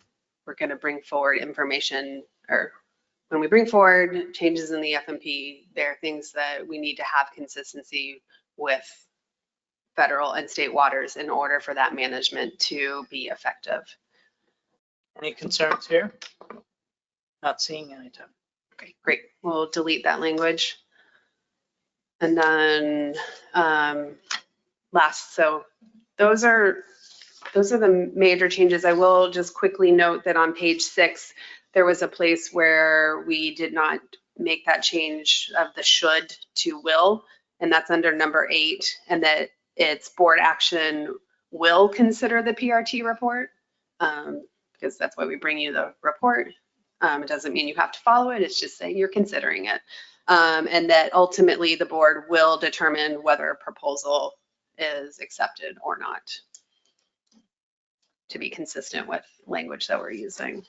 we're going to bring forward information, or when we bring forward changes in the FMP, there are things that we need to have consistency with federal and state waters in order for that management to be effective. Any concerns here? Not seeing any. Okay, great. We'll delete that language. And then so those are the major changes. I will just quickly note that on page 6, there was a place where we did not make that change of the should to will, and that's under number 8, and that it's board action will consider the PRT report, because that's why we bring you the report. It doesn't mean you have to follow it. It's just saying you're considering it. And that ultimately the board will determine whether a proposal is accepted or not, to be consistent with language that we're using.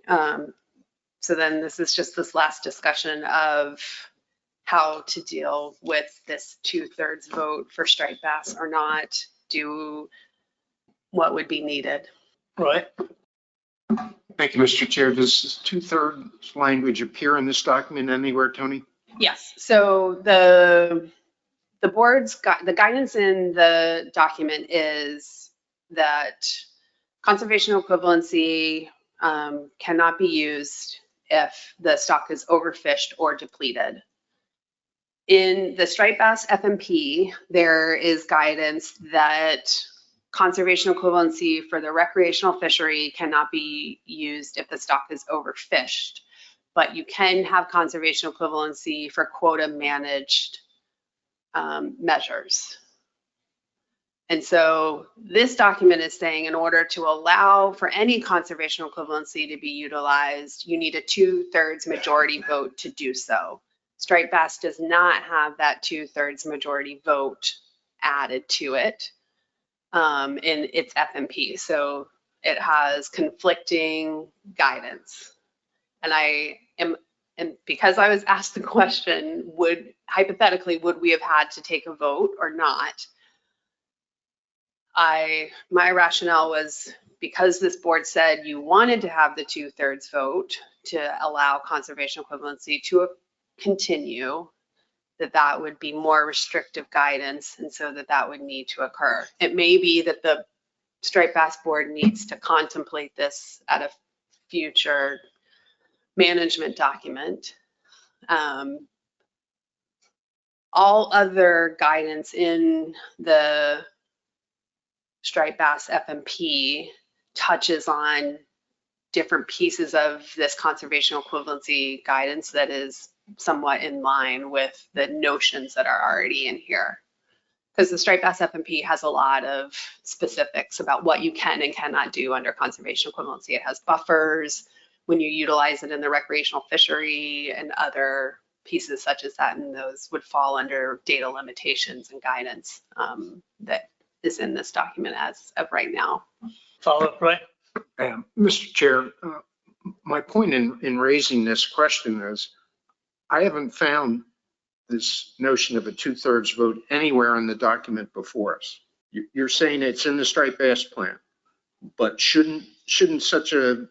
So then this is just this last discussion of how to deal with this 2/3 vote for striped bass or not, what would be needed. Right. Thank you, Mr. Chair. Does this 2/3 language appear in this document anywhere, Tony? Yes. So the the guidance in the document is that conservation equivalency cannot be used if the stock is overfished or depleted. In the striped bass FMP, there is guidance that conservation equivalency for the recreational fishery cannot be used if the stock is overfished, but you can have conservation equivalency for quota managed measures. And so this document is saying in order to allow for any conservation equivalency to be utilized, you need a 2/3 majority vote to do so. Striped bass does not have that 2/3 majority vote added to it in its FMP. So it has conflicting guidance. And because I was asked the question, hypothetically, would we have had to take a vote or not? My rationale was because this board said you wanted to have the 2/3 vote to allow conservation equivalency to continue, that would be more restrictive guidance, and so that would need to occur. It may be that the striped bass board needs to contemplate this at a future management document. All other guidance in the striped bass FMP touches on different pieces of this conservation equivalency guidance that is somewhat in line with the notions that are already in here. Because the striped bass FMP has a lot of specifics about what you can and cannot do under conservation equivalency. It has buffers when you utilize it in the recreational fishery and other pieces such as that, and those would fall under data limitations and guidance that is in this document as of right now. Follow up, Roy? Mr. Chair, my point in raising this question is I haven't found this notion of a 2/3 vote anywhere in the document before us. You're saying it's in the striped bass plan, but shouldn't such a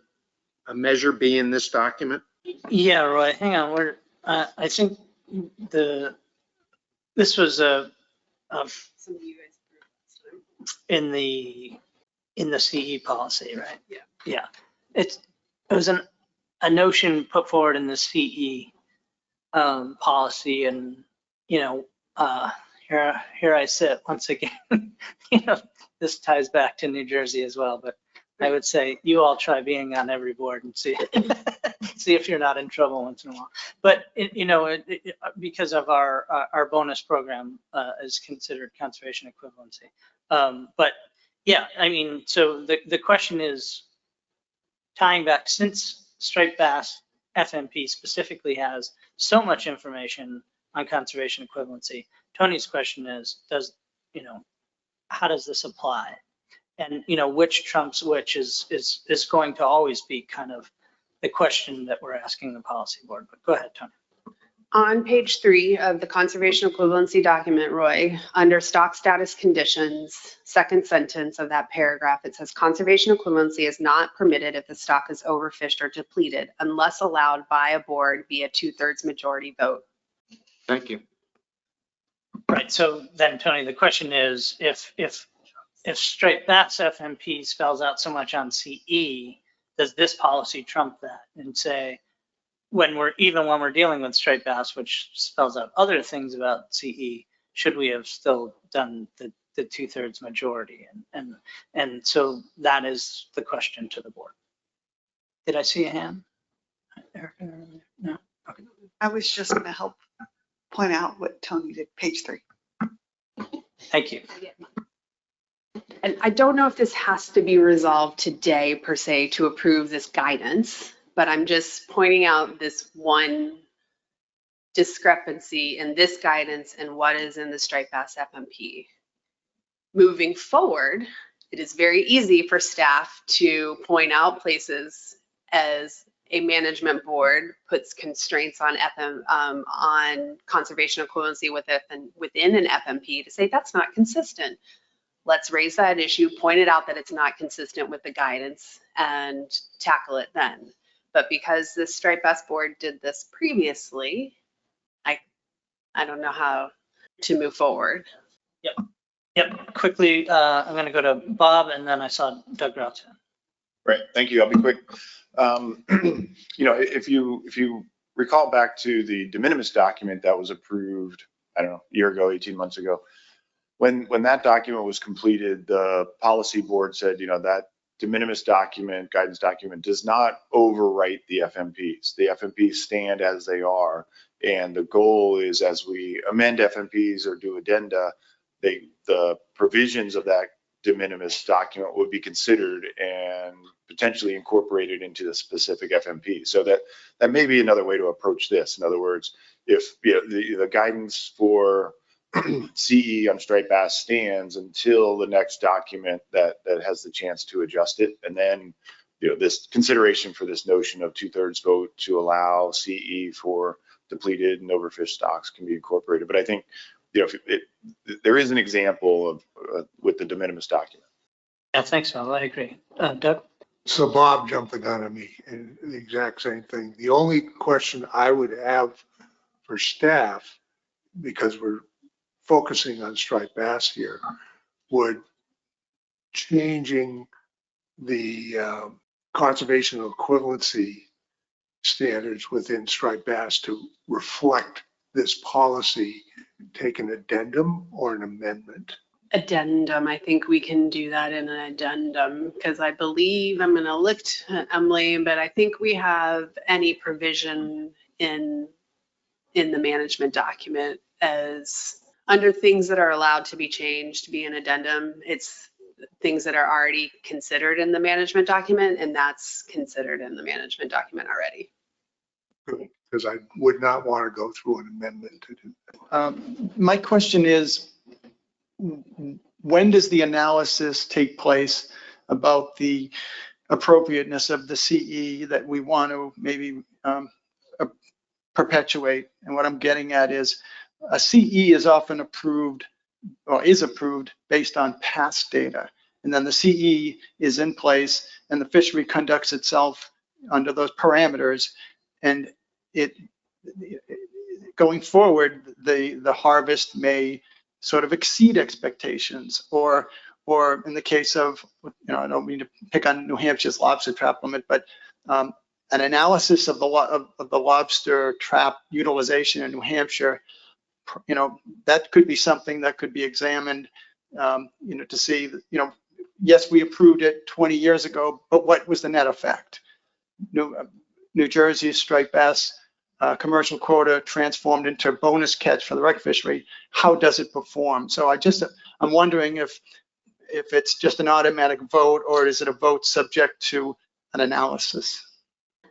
measure be in this document? Yeah, Roy, hang on. I think this was in the CE policy, right? Yeah. Yeah. It was a notion put forward in the CE policy, and here I sit once again. This ties back to New Jersey as well, but I would say you all try being on every board and see if you're not in trouble once in a while. But because of our bonus program is considered conservation equivalency. But yeah, I mean, so the question is tying back, since striped bass FMP specifically has so much information on conservation equivalency. Tony's question is, how does this apply? And, which trumps which is going to always be kind of the question that we're asking the policy board. But go ahead, Tony. On page 3 of the conservation equivalency document, Roy, under stock status conditions, second sentence of that paragraph, it says conservation equivalency is not permitted if the stock is overfished or depleted unless allowed by a board via 2/3 majority vote. Thank you. Right. So then, Tony, the question is, if striped bass FMP spells out so much on CE, does this policy trump that and say, when we're dealing with striped bass, which spells out other things about CE, should we have still done the 2/3 majority? And so that is the question to the board. Did I see a hand? Erica? No? Okay. I was just going to help point out what Tony did, page 3. Thank you. And I don't know if this has to be resolved today per se to approve this guidance, but I'm just pointing out this one discrepancy in this guidance and what is in the striped bass FMP. Moving forward, it is very easy for staff to point out places as a management board puts constraints on on conservation equivalency within an FMP to say that's not consistent. Let's raise that issue, point it out that it's not consistent with the guidance, and tackle it then. But because the striped bass board did this previously, I don't know how to move forward. Yep. Quickly, I'm going to go to Bob, and then I saw Doug Routh. Right. Thank you. I'll be quick. If you recall back to the de minimis document that was approved, I don't know, a year ago, 18 months ago, when that document was completed, the policy board said, that de minimis document, guidance document, does not overwrite the FMPs. The FMPs stand as they are. And the goal is, as we amend FMPs or do addenda, the provisions of that de minimis document would be considered and potentially incorporated into the specific FMP. So that may be another way to approach this. In other words, if the guidance for CE on striped bass stands until the next document that has the chance to adjust it, and then this consideration for this notion of 2/3 vote to allow CE for depleted and overfished stocks can be incorporated. But I think there is an example of with the de minimis document. Yeah, thanks, Bob. I agree. Doug? So Bob jumped the gun on me, and the exact same thing. The only question I would have for staff because we're focusing on striped bass here, would changing the conservation equivalency standards within striped bass to reflect this policy take an addendum or an amendment? Addendum, I think we can do that in an addendum, because I believe, I'm gonna look to Emily, but I think we have any provision in the management document as under things that are allowed to be changed to be an addendum. It's things that are already considered in the management document, and that's considered in the management document already. Good, because I would not want to go through an amendment to do that. My question is, when does the analysis take place about the appropriateness of the CE that we want to maybe perpetuate? And what I'm getting at is a CE is often approved or is approved based on past data. And then the CE is in place and the fishery conducts itself under those parameters. And going forward, the harvest may sort of exceed expectations, or in the case of, I don't mean to pick on New Hampshire's lobster trap limit, but an analysis of the lobster trap utilization in New Hampshire, that could be something that could be examined, to see, yes, we approved it 20 years ago, but what was the net effect? New Jersey's striped bass commercial quota transformed into a bonus catch for the rec fishery. How does it perform? So I'm wondering if it's just an automatic vote, or is it a vote subject to an analysis?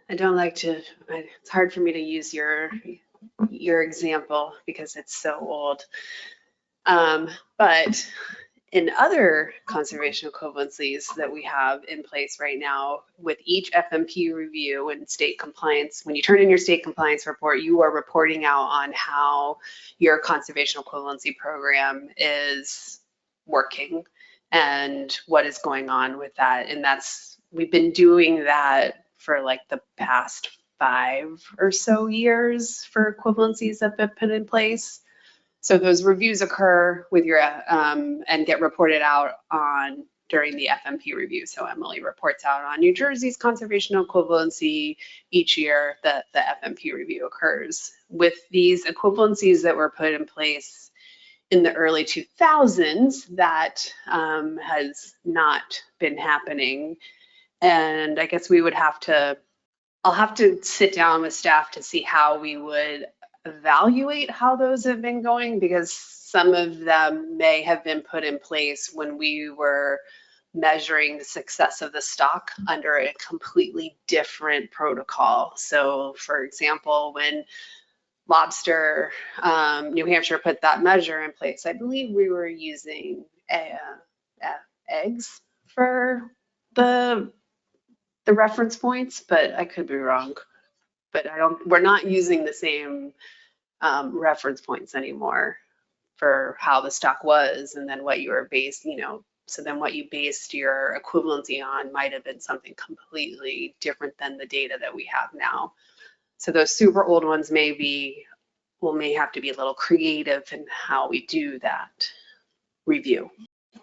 I don't like to, it's hard for me to use your example because it's so old. But in other conservation equivalencies that we have in place right now, with each FMP review and state compliance, when you turn in your state compliance report, you are reporting out on how your conservation equivalency program is working and what is going on with that. And we've been doing that for like the past 5 or so years for equivalencies that have been put in place. So those reviews occur with your and get reported out on during the FMP review. So Emily reports out on New Jersey's conservation equivalency each year that the FMP review occurs. With these equivalencies that were put in place in the early 2000s, that has not been happening. And I guess I'll have to sit down with staff to see how we would evaluate how those have been going, because some of them may have been put in place when we were measuring the success of the stock under a completely different protocol. So for example, when lobster, New Hampshire put that measure in place, I believe we were using eggs for the reference points, but I could be wrong. But we're not using the same reference points anymore for how the stock was, and then what you were based, so then what you based your equivalency on might have been something completely different than the data that we have now. So those super old ones may have to be a little creative in how we do that review.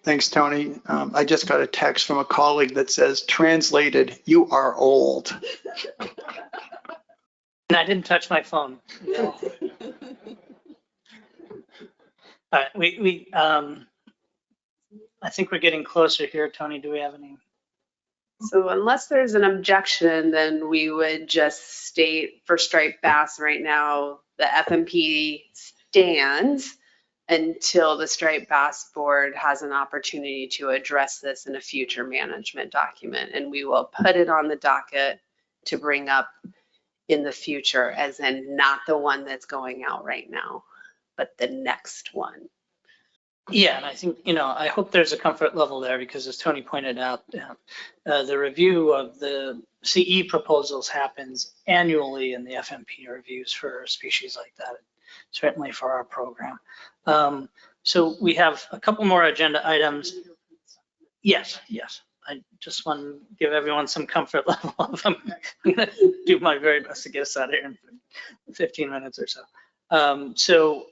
Thanks, Tony. I just got a text from a colleague that says, translated, you are old. And I didn't touch my phone. All right, I think we're getting closer here. Tony, do we have any? So unless there's an objection, then we would just state for striped bass right now, the FMP stands until the striped bass board has an opportunity to address this in a future management document. And we will put it on the docket to bring up in the future, as in not the one that's going out right now, but the next one. Yeah, and I think, I hope there's a comfort level there, because as Tony pointed out, the review of the CE proposals happens annually in the FMP reviews for a species like that, certainly for our program. So we have a couple more agenda items. Yes. I just want to give everyone some comfort level of them. I'm going to do my very best to get us out of here in 15 minutes or so. So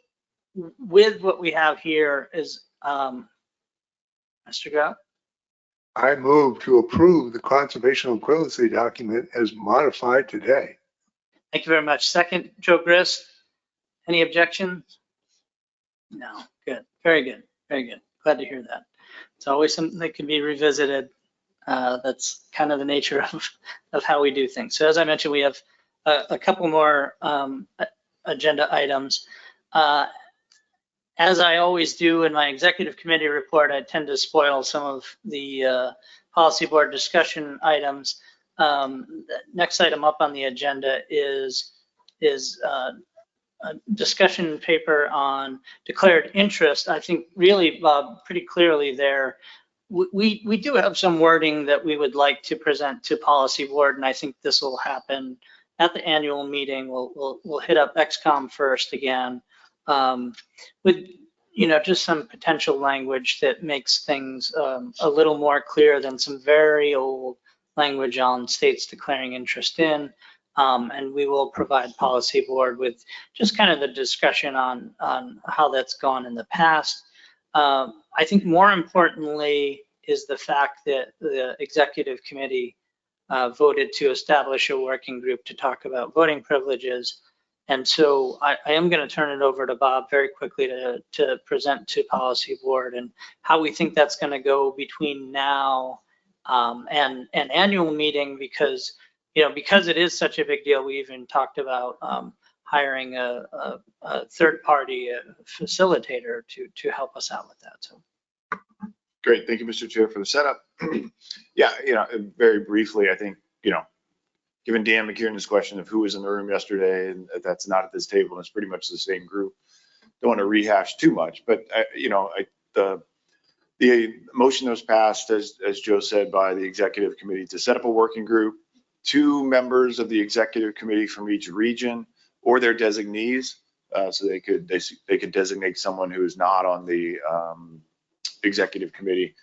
with what we have here is, Mr. Grau? I move to approve the conservation equivalency document as modified today. Thank you very much. Second, Joe Grist. Any objections? No. Good. Very good. Very good. Glad to hear that. It's always something that can be revisited. That's kind of the nature of how we do things. So as I mentioned, we have a couple more agenda items. As I always do in my executive committee report, I tend to spoil some of the policy board discussion items. Next item up on the agenda is a discussion paper on declared interest. I think really, Bob, pretty clearly there, we do have some wording that we would like to present to policy board, and I think this will happen at the annual meeting. We'll hit up XCOM first again, with just some potential language that makes things a little more clear than some very old language on states declaring interest in. And we will provide policy board with just kind of the discussion on how that's gone in the past. I think more importantly is the fact that the executive committee voted to establish a working group to talk about voting privileges. And so I am going to turn it over to Bob very quickly to present to policy board and how we think that's going to go between now and annual meeting, because it is such a big deal. We even talked about hiring a third-party facilitator to help us out with that. So. Great. Thank you, Mr. Chair, for the setup. Yeah, very briefly, I think, given Dan McKiernan's question of who was in the room yesterday, and that's not at this table, and it's pretty much the same group. Don't want to rehash too much, but the motion that was passed, as Joe said, by the executive committee to set up a working group, 2 members of the executive committee from each region or their designees, so they could designate someone who is not on the executive committee.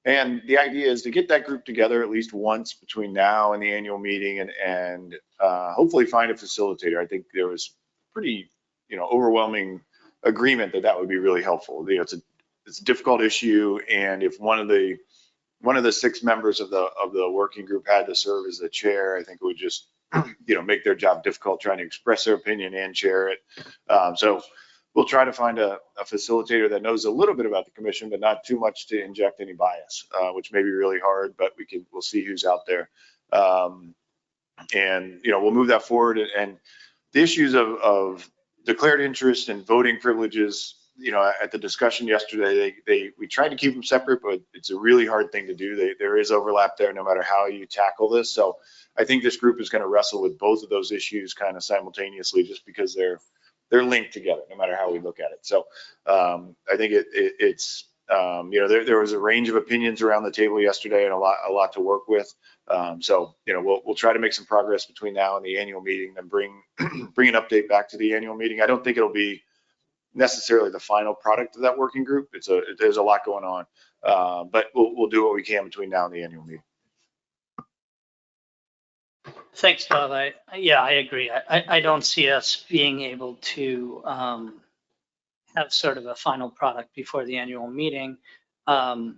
And the idea is to get that group together at least once between now and the annual meeting, and hopefully find a facilitator. I think there was pretty, overwhelming agreement that would be really helpful. It's a difficult issue, and if one of the 6 members of the working group had to serve as the chair, I think it would just, make their job difficult trying to express their opinion and share it. So we'll try to find a facilitator that knows a little bit about the commission, but not too much to inject any bias, which may be really hard, but we'll see who's out there. And, we'll move that forward. And the issues of declared interest and voting privileges, at the discussion yesterday, we tried to keep them separate, but it's a really hard thing to do. There is overlap there no matter how you tackle this. So I think this group is going to wrestle with both of those issues kind of simultaneously, just because they're linked together no matter how we look at it. So I think it's there was a range of opinions around the table yesterday and a lot to work with. So we'll try to make some progress between now and the annual meeting, then bring an update back to the annual meeting. I don't think it'll be necessarily the final product of that working group. There's a lot going on, but we'll do what we can between now and the annual meeting. Thanks, Bob. I agree. I don't see us being able to have sort of a final product before the annual meeting. And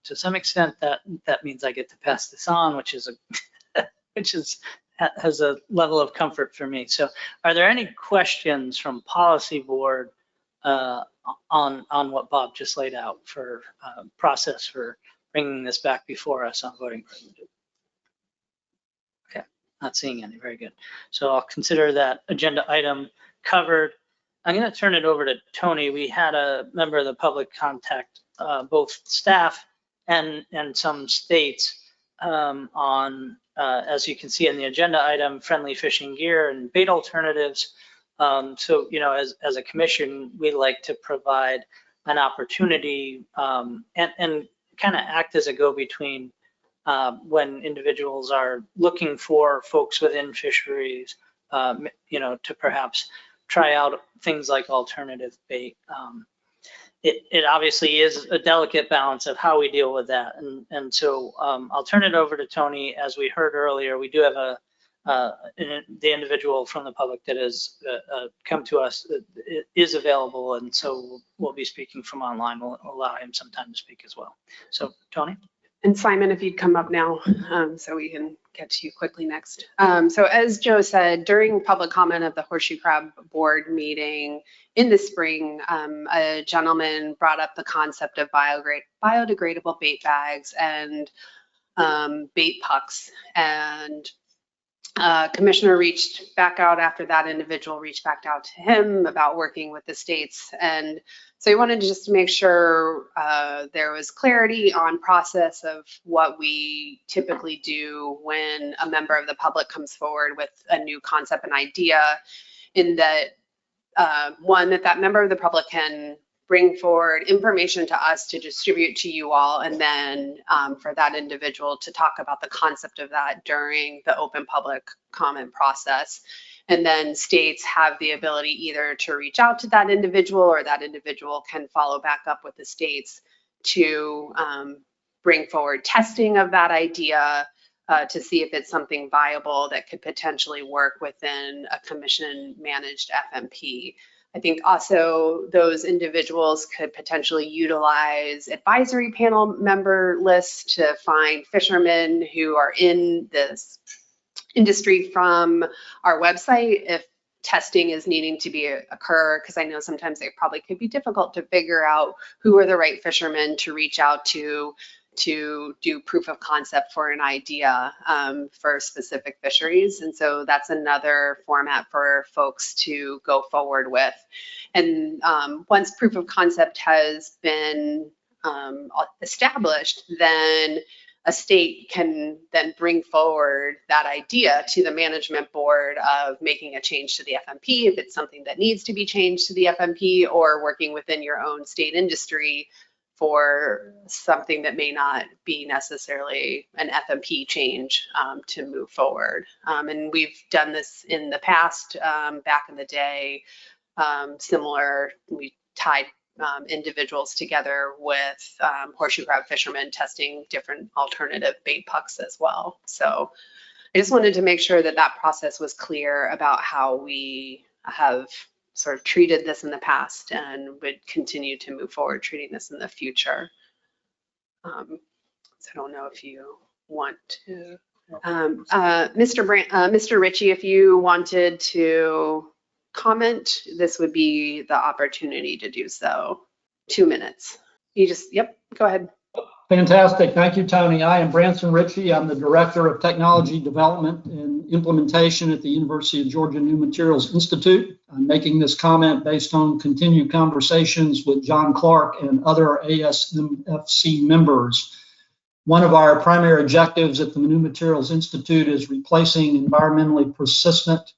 to some extent that means I get to pass this on, which has a level of comfort for me. So are there any questions from policy board on what Bob just laid out for process for bringing this back before us on voting privileges? Okay, not seeing any. Very good. So I'll consider that agenda item covered. I'm going to turn it over to Tony. We had a member of the public contact both staff and some states on, as you can see in the agenda item, friendly fishing gear and bait alternatives. So, as a commission, we like to provide an opportunity and kind of act as a go-between when individuals are looking for folks within fisheries, to perhaps try out things like alternative bait. It obviously is a delicate balance of how we deal with that. And so I'll turn it over to Tony. As we heard earlier, we do have the individual from the public that has come to us is available, and so we'll be speaking from online. We'll allow him some time to speak as well. So, Tony? And Simon, if you'd come up now, so we can get to you quickly next. So as Joe said, during public comment of the Horseshoe Crab Board meeting in the spring, a gentleman brought up the concept of biodegradable bait bags and bait pucks. And Commissioner reached back out after that individual reached back out to him about working with the states. And so he wanted to just make sure there was clarity on process of what we typically do when a member of the public comes forward with a new concept and idea, in that one, that member of the public can bring forward information to us to distribute to you all, and then for that individual to talk about the concept of that during the open public comment process. And then states have the ability either to reach out to that individual, or that individual can follow back up with the states to bring forward testing of that idea to see if it's something viable that could potentially work within a commission managed FMP. I think also those individuals could potentially utilize advisory panel member lists to find fishermen who are in this industry from our website if testing is needing to occur, because I know sometimes it probably could be difficult to figure out who are the right fishermen to reach out to do proof of concept for an idea for specific fisheries. And so that's another format for folks to go forward with. And once proof of concept has been established, then a state can then bring forward that idea to the management board of making a change to the FMP, if it's something that needs to be changed to the FMP, or working within your own state industry for something that may not be necessarily an FMP change to move forward. And we've done this in the past, back in the day, similar, we tied individuals together with horseshoe crab fishermen testing different alternative bait pucks as well. So I just wanted to make sure that that process was clear about how we have sort of treated this in the past and would continue to move forward treating this in the future. So I don't know if you want to, Mr. Ritchie, if you wanted to comment, this would be the opportunity to do so. 2 minutes. You just, yep, go ahead. Fantastic. Thank you, Tony. I am Branson Ritchie. I'm the Director of Technology Development and Implementation at the University of Georgia New Materials Institute. I'm making this comment based on continued conversations with John Clark and other ISFMP members. One of our primary objectives at the New Materials Institute is replacing environmentally persistent,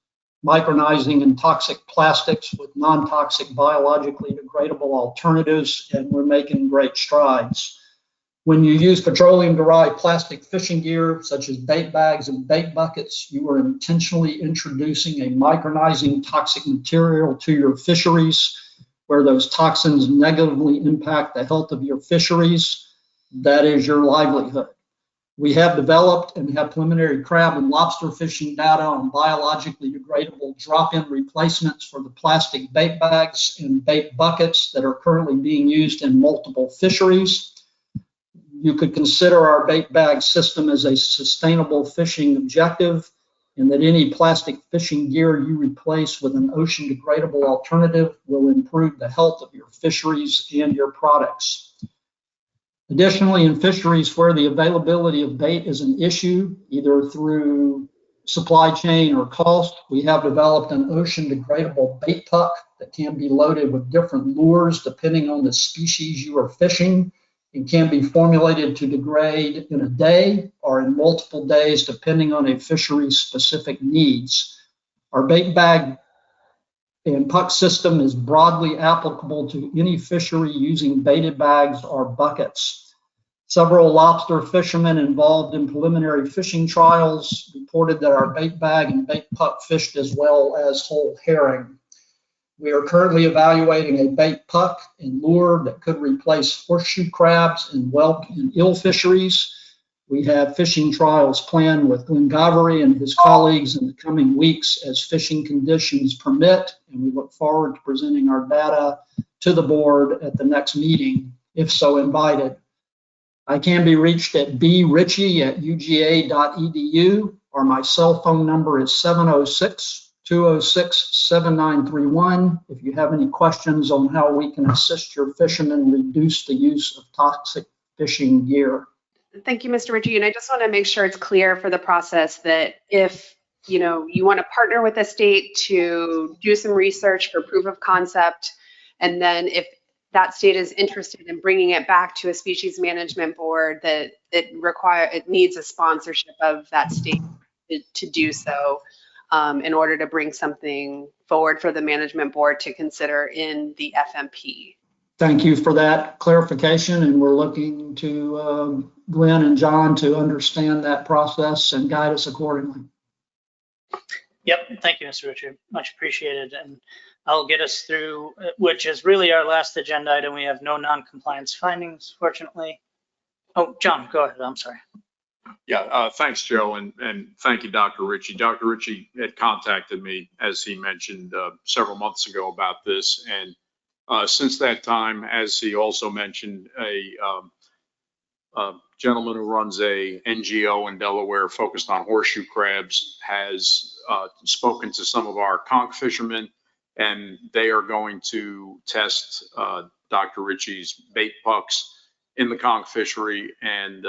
micronizing and toxic plastics with non-toxic, biologically degradable alternatives, and we're making great strides. When you use petroleum-derived plastic fishing gear, such as bait bags and bait buckets, you are intentionally introducing a micronizing toxic material to your fisheries, where those toxins negatively impact the health of your fisheries. That is your livelihood. We have developed and have preliminary crab and lobster fishing data on biologically degradable drop-in replacements for the plastic bait bags and bait buckets that are currently being used in multiple fisheries. You could consider our bait bag system as a sustainable fishing objective, and that any plastic fishing gear you replace with an ocean degradable alternative will improve the health of your fisheries and your products. Additionally, in fisheries where the availability of bait is an issue, either through supply chain or cost, we have developed an ocean degradable bait puck that can be loaded with different lures depending on the species you are fishing, and can be formulated to degrade in a day or in multiple days depending on a fishery's specific needs. Our bait bag and puck system is broadly applicable to any fishery using baited bags or buckets. Several lobster fishermen involved in preliminary fishing trials reported that our bait bag and bait puck fished as well as whole herring. We are currently evaluating a bait puck and lure that could replace horseshoe crabs in whelk and eel fisheries. We have fishing trials planned with Glenn Govery and his colleagues in the coming weeks as fishing conditions permit, and we look forward to presenting our data to the board at the next meeting, if so invited. I can be reached at britchie@uga.edu, or my cell phone number is 706-206-7931 if you have any questions on how we can assist your fishermen reduce the use of toxic fishing gear. Thank you, Mr. Ritchie. And I just want to make sure it's clear for the process that if you want to partner with the state to do some research for proof of concept, and then if that state is interested in bringing it back to a species management board, that it needs a sponsorship of that state to do so in order to bring something forward for the management board to consider in the FMP. Thank you for that clarification, and we're looking to Glenn and John to understand that process and guide us accordingly. Yep, thank you, Mr. Richard, much appreciated. And I'll get us through, which is really our last agenda item. We have no non-compliance findings, fortunately. Oh, John, go ahead, I'm sorry. Yeah, thanks, Joe, and thank you, Dr. Ritchie. Dr. Ritchie had contacted me, as he mentioned, several months ago about this, and since that time, as he also mentioned, a gentleman who runs a NGO in Delaware focused on horseshoe crabs has spoken to some of our conch fishermen, and they are going to test Dr. Ritchie's bait pucks in the conch fishery, and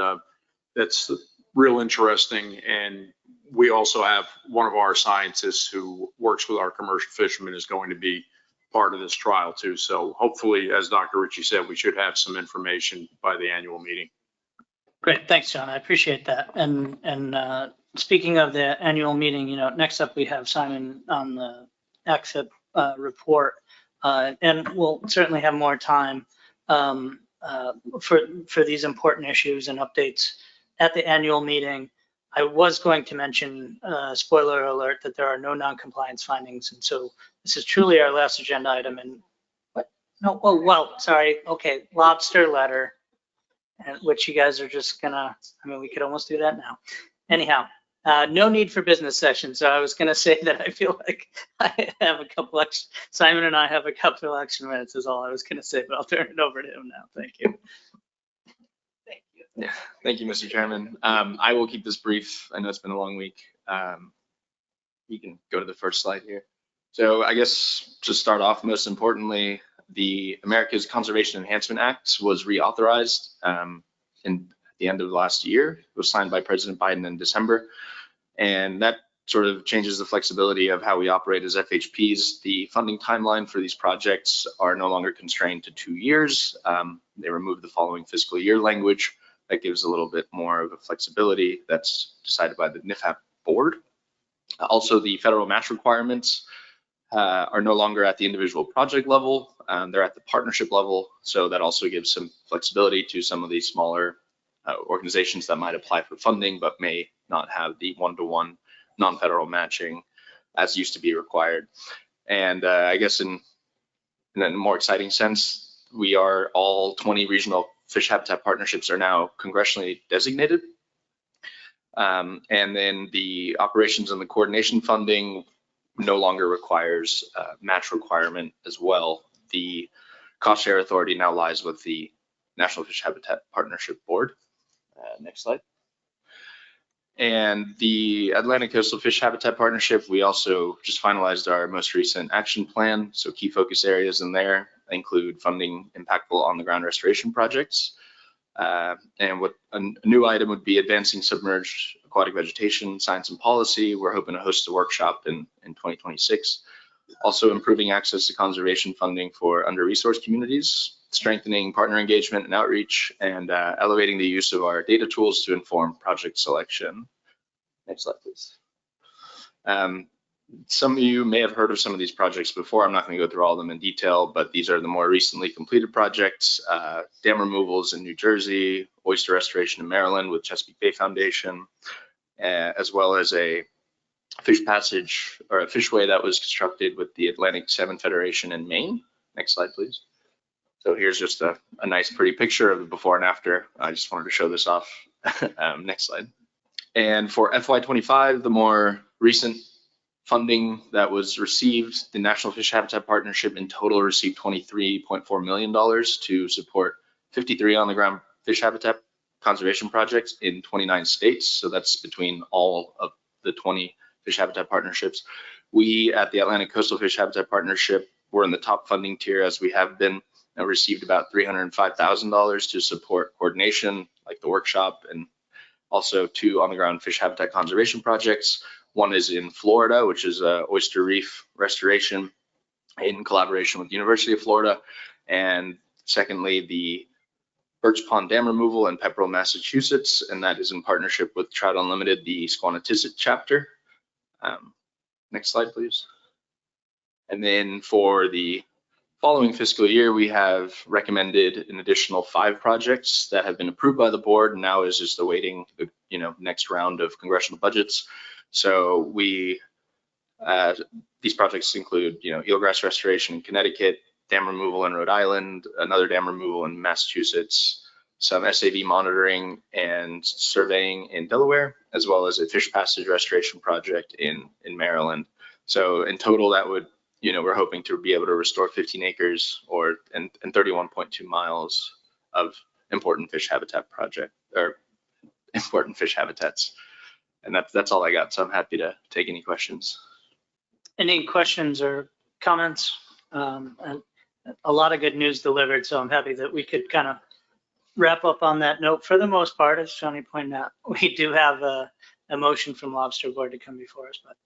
that's real interesting. And we also have one of our scientists who works with our commercial fishermen is going to be part of this trial too. So hopefully, as Dr. Ritchie said, we should have some information by the annual meeting. Great, thanks, John. I appreciate that. And speaking of the annual meeting, next up we have Simon on the exit report, and we'll certainly have more time for these important issues and updates at the annual meeting. I was going to mention, spoiler alert, that there are no non-compliance findings, and so this is truly our last agenda item. And what? No, oh well, sorry. Okay, lobster letter, which you guys are just gonna. I mean, we could almost do that now. Anyhow, no need for business session. So I was gonna say that I feel like I have a couple extra. Simon and I have a couple extra minutes. Is all I was gonna say, but I'll turn it over to him now. Thank you. Yeah, thank you, Mr. Chairman. I will keep this brief. I know it's been a long week. You can go to the first slide here. So I guess to start off, most importantly, the America's Conservation Enhancement Act was reauthorized in the end of last year. It was signed by President Biden in December, and that sort of changes the flexibility of how we operate as FHPs. The funding timeline for these projects are no longer constrained to 2 years. They remove the following fiscal year language. That gives a little bit more of a flexibility that's decided by the NIFAP board. Also, the federal match requirements are no longer at the individual project level. They're at the partnership level. So that also gives some flexibility to some of these smaller organizations that might apply for funding, but may not have the one-to-one non-federal matching as used to be required. And I guess in a more exciting sense, we are all 20 regional fish habitat partnerships are now congressionally designated. And then the operations and the coordination funding no longer requires a match requirement as well. The cost share authority now lies with the National Fish Habitat Partnership Board. Next slide. And the Atlantic Coastal Fish Habitat Partnership, we also just finalized our most recent action plan. So key focus areas in there include funding impactful on-the-ground restoration projects. And what a new item would be advancing submerged aquatic vegetation science and policy. We're hoping to host a workshop in 2026. Also improving access to conservation funding for under-resourced communities, strengthening partner engagement and outreach, and elevating the use of our data tools to inform project selection. Next slide, please. Some of you may have heard of some of these projects before. I'm not going to go through all of them in detail, but these are the more recently completed projects. Dam removals in New Jersey, oyster restoration in Maryland with Chesapeake Bay Foundation, as well as a fish passage or a fishway that was constructed with the Atlantic Salmon Federation in Maine. Next slide, please. So here's just a nice pretty picture of the before and after. I just wanted to show this off Next slide. And for FY25, the more recent funding that was received, the National Fish Habitat Partnership in total received $23.4 million to support 53 on-the-ground fish habitat conservation projects in 29 states. So that's between all of the 20 fish habitat partnerships. We at the Atlantic Coastal Fish Habitat Partnership were in the top funding tier, as we have been, and received about $305,000 to support coordination, like the workshop, and also 2 on-the-ground fish habitat conservation projects. One is in Florida, which is oyster reef restoration in collaboration with the University of Florida. And secondly, the Birch Pond Dam removal in Pepperell, Massachusetts, and that is in partnership with Trout Unlimited, the Squanitisset chapter. Next slide, please. And then for the following fiscal year, we have recommended an additional 5 projects that have been approved by the board, and now is just awaiting the next round of congressional budgets. So we these projects include eelgrass restoration in Connecticut, dam removal in Rhode Island, another dam removal in Massachusetts, some SAV monitoring and surveying in Delaware, as well as a fish passage restoration project in Maryland. So in total, that would we're hoping to be able to restore 15 acres and 31.2 miles of important fish habitat important fish habitats. And that's all I got. So I'm happy to take any questions. Any questions or comments? And a lot of good news delivered, so I'm happy that we could kind of wrap up on that note. For the most part, as Johnny pointed out, we do have a motion from Lobster Board to come before us. But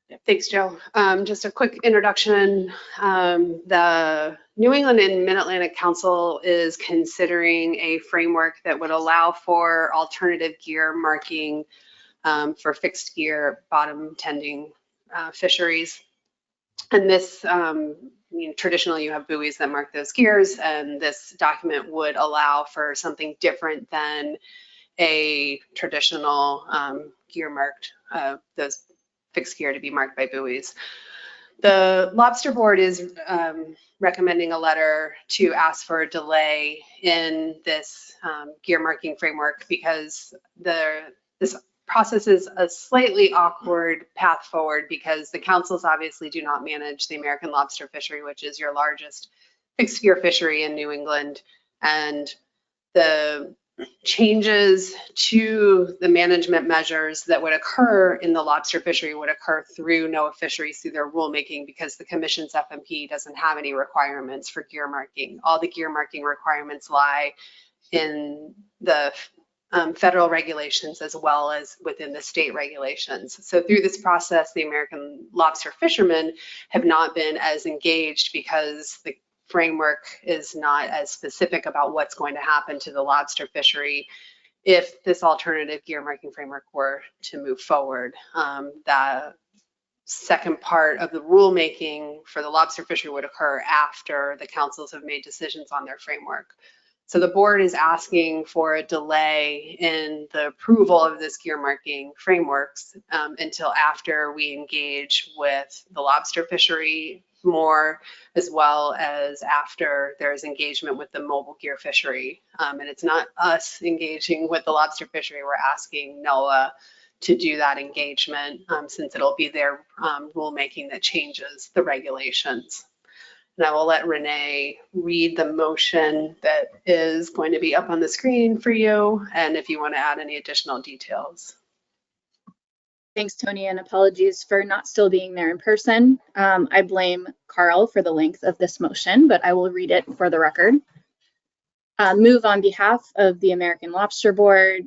yeah. Thanks, Joe. Just a quick introduction. The New England and Mid-Atlantic Council is considering a framework that would allow for alternative gear marking for fixed gear bottom tending fisheries. And this, traditionally you have buoys that mark those gears, and this document would allow for something different than a traditional gear marked, those fixed gear to be marked by buoys. The Lobster Board is recommending a letter to ask for a delay in this gear marking framework because this process is a slightly awkward path forward because the councils obviously do not manage the American lobster fishery, which is your largest fixed gear fishery in New England. And the changes to the management measures that would occur in the lobster fishery would occur through NOAA Fisheries through their rulemaking because the commission's FMP doesn't have any requirements for gear marking. All the gear marking requirements lie in the federal regulations as well as within the state regulations. So through this process, the American lobster fishermen have not been as engaged because the framework is not as specific about what's going to happen to the lobster fishery if this alternative gear marking framework were to move forward. The second part of the rulemaking for the lobster fishery would occur after the councils have made decisions on their framework. So the board is asking for a delay in the approval of this gear marking frameworks until after we engage with the lobster fishery more, as well as after there's engagement with the mobile gear fishery. And it's not us engaging with the lobster fishery, we're asking NOAA to do that engagement since it'll be their rulemaking that changes the regulations. And I will let Renee read the motion that is going to be up on the screen for you, and if you want to add any additional details. Thanks, Tony, and apologies for not still being there in person. I blame Carl for the length of this motion, but I will read it for the record. Move on behalf of the American Lobster Board,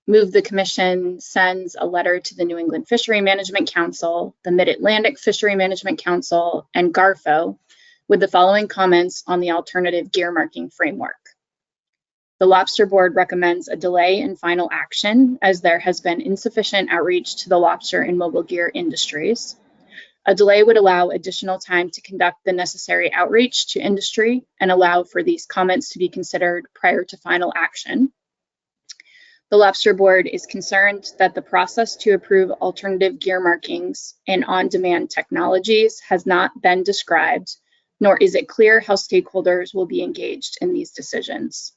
move the commission sends a letter to the New England Fishery Management Council, the Mid-Atlantic Fishery Management Council, and GARFO with the following comments on the alternative gear marking framework. The Lobster Board recommends a delay in final action as there has been insufficient outreach to the lobster and mobile gear industries. A delay would allow additional time to conduct the necessary outreach to industry and allow for these comments to be considered prior to final action. The Lobster Board is concerned that the process to approve alternative gear markings and on-demand technologies has not been described, nor is it clear how stakeholders will be engaged in these decisions.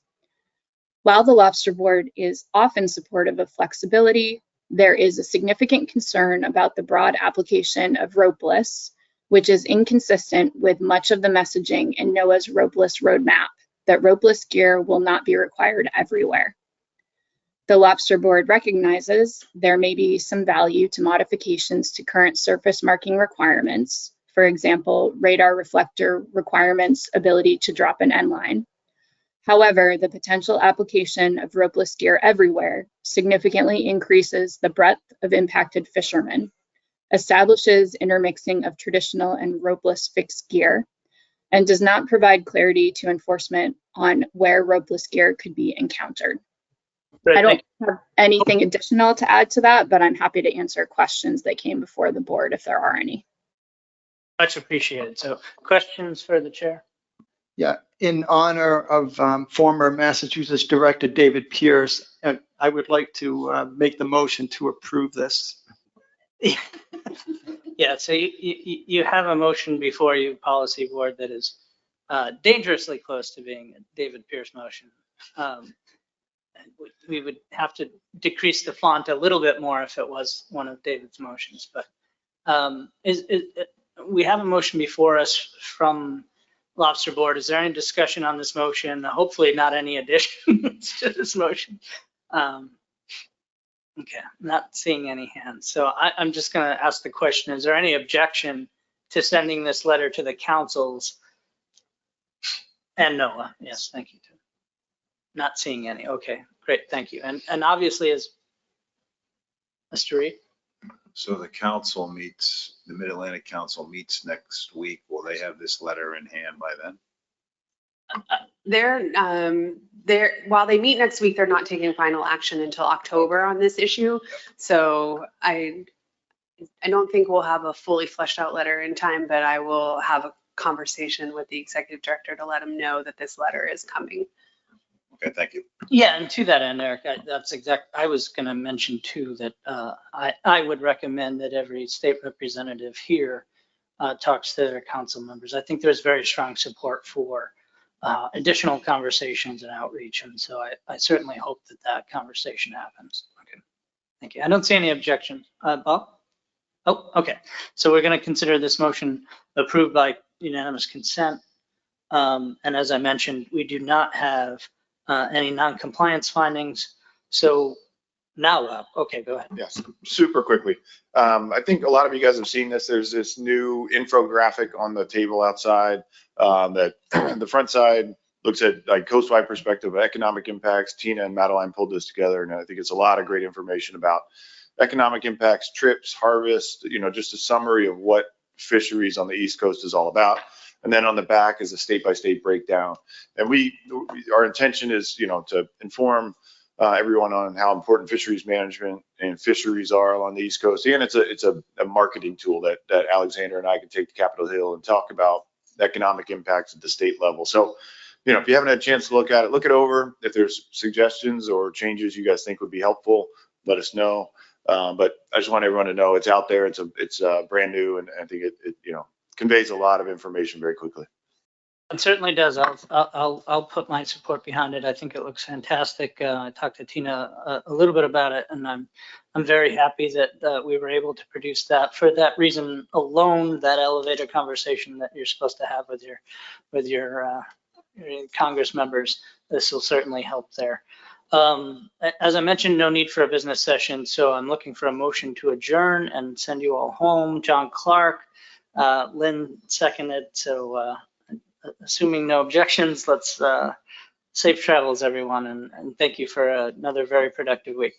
While the Lobster Board is often supportive of flexibility, there is a significant concern about the broad application of ropeless, which is inconsistent with much of the messaging in NOAA's ropeless roadmap, that ropeless gear will not be required everywhere. The Lobster Board recognizes there may be some value to modifications to current surface marking requirements, for example, radar reflector requirements, ability to drop an end line. However, the potential application of ropeless gear everywhere significantly increases the breadth of impacted fishermen, establishes intermixing of traditional and ropeless fixed gear, and does not provide clarity to enforcement on where ropeless gear could be encountered. Great, I don't have anything additional to add to that, but I'm happy to answer questions that came before the board if there are any. Much appreciated. So questions for the chair? Yeah, in honor of former Massachusetts Director David Pierce, I would like to make the motion to approve this. Yeah, so you have a motion before you, policy board, that is dangerously close to being a David Pierce motion. We would have to decrease the font a little bit more if it was one of David's motions, but we have a motion before us from Lobster Board. Is there any discussion on this motion? Hopefully not any additions to this motion. Okay, not seeing any hands. So I'm just going to ask the question, is there any objection to sending this letter to the councils and NOAA? Yes, thank you. Not seeing any. Okay, great, thank you. And obviously, as Mr. Reed? So the council meets, the Mid-Atlantic Council meets next week. Will they have this letter in hand by then? While they meet next week, they're not taking final action until October on this issue. So I don't think we'll have a fully fleshed out letter in time, but I will have a conversation with the executive director to let him know that this letter is coming. Okay, thank you. Yeah, and to that end, Eric, I was going to mention too that I would recommend that every state representative here talks to their council members. I think there's very strong support for additional conversations and outreach, and so I certainly hope that that conversation happens. Okay, thank you. I don't see any objections. Bob? Oh, okay. So we're going to consider this motion approved by unanimous consent. And as I mentioned, we do not have any non-compliance findings. So now, okay, go ahead. Yes, super quickly. I think a lot of you guys have seen this. There's this new infographic on the table outside that the front side looks at like coastwide perspective of economic impacts. Tina and Madeline pulled this together, and I think it's a lot of great information about economic impacts, trips, harvest, just a summary of what fisheries on the East Coast is all about. And then on the back is a state-by-state breakdown. And our intention is, to inform everyone on how important fisheries management and fisheries are along the East Coast. And it's a marketing tool that Alexander and I can take to Capitol Hill and talk about economic impacts at the state level. So, if you haven't had a chance to look at it, look it over. If there's suggestions or changes you guys think would be helpful, let us know. But I just want everyone to know it's out there. It's brand new, and I think it conveys a lot of information very quickly. It certainly does. I'll put my support behind it. I think it looks fantastic. I talked to Tina a little bit about it, and I'm very happy that we were able to produce that. For that reason alone, that elevator conversation that you're supposed to have with your Congress members, this will certainly help there. As I mentioned, no need for a business session, so I'm looking for a motion to adjourn and send you all home. John Clark, Lynn seconded, so assuming no objections, let's safe travels, everyone, and thank you for another very productive week.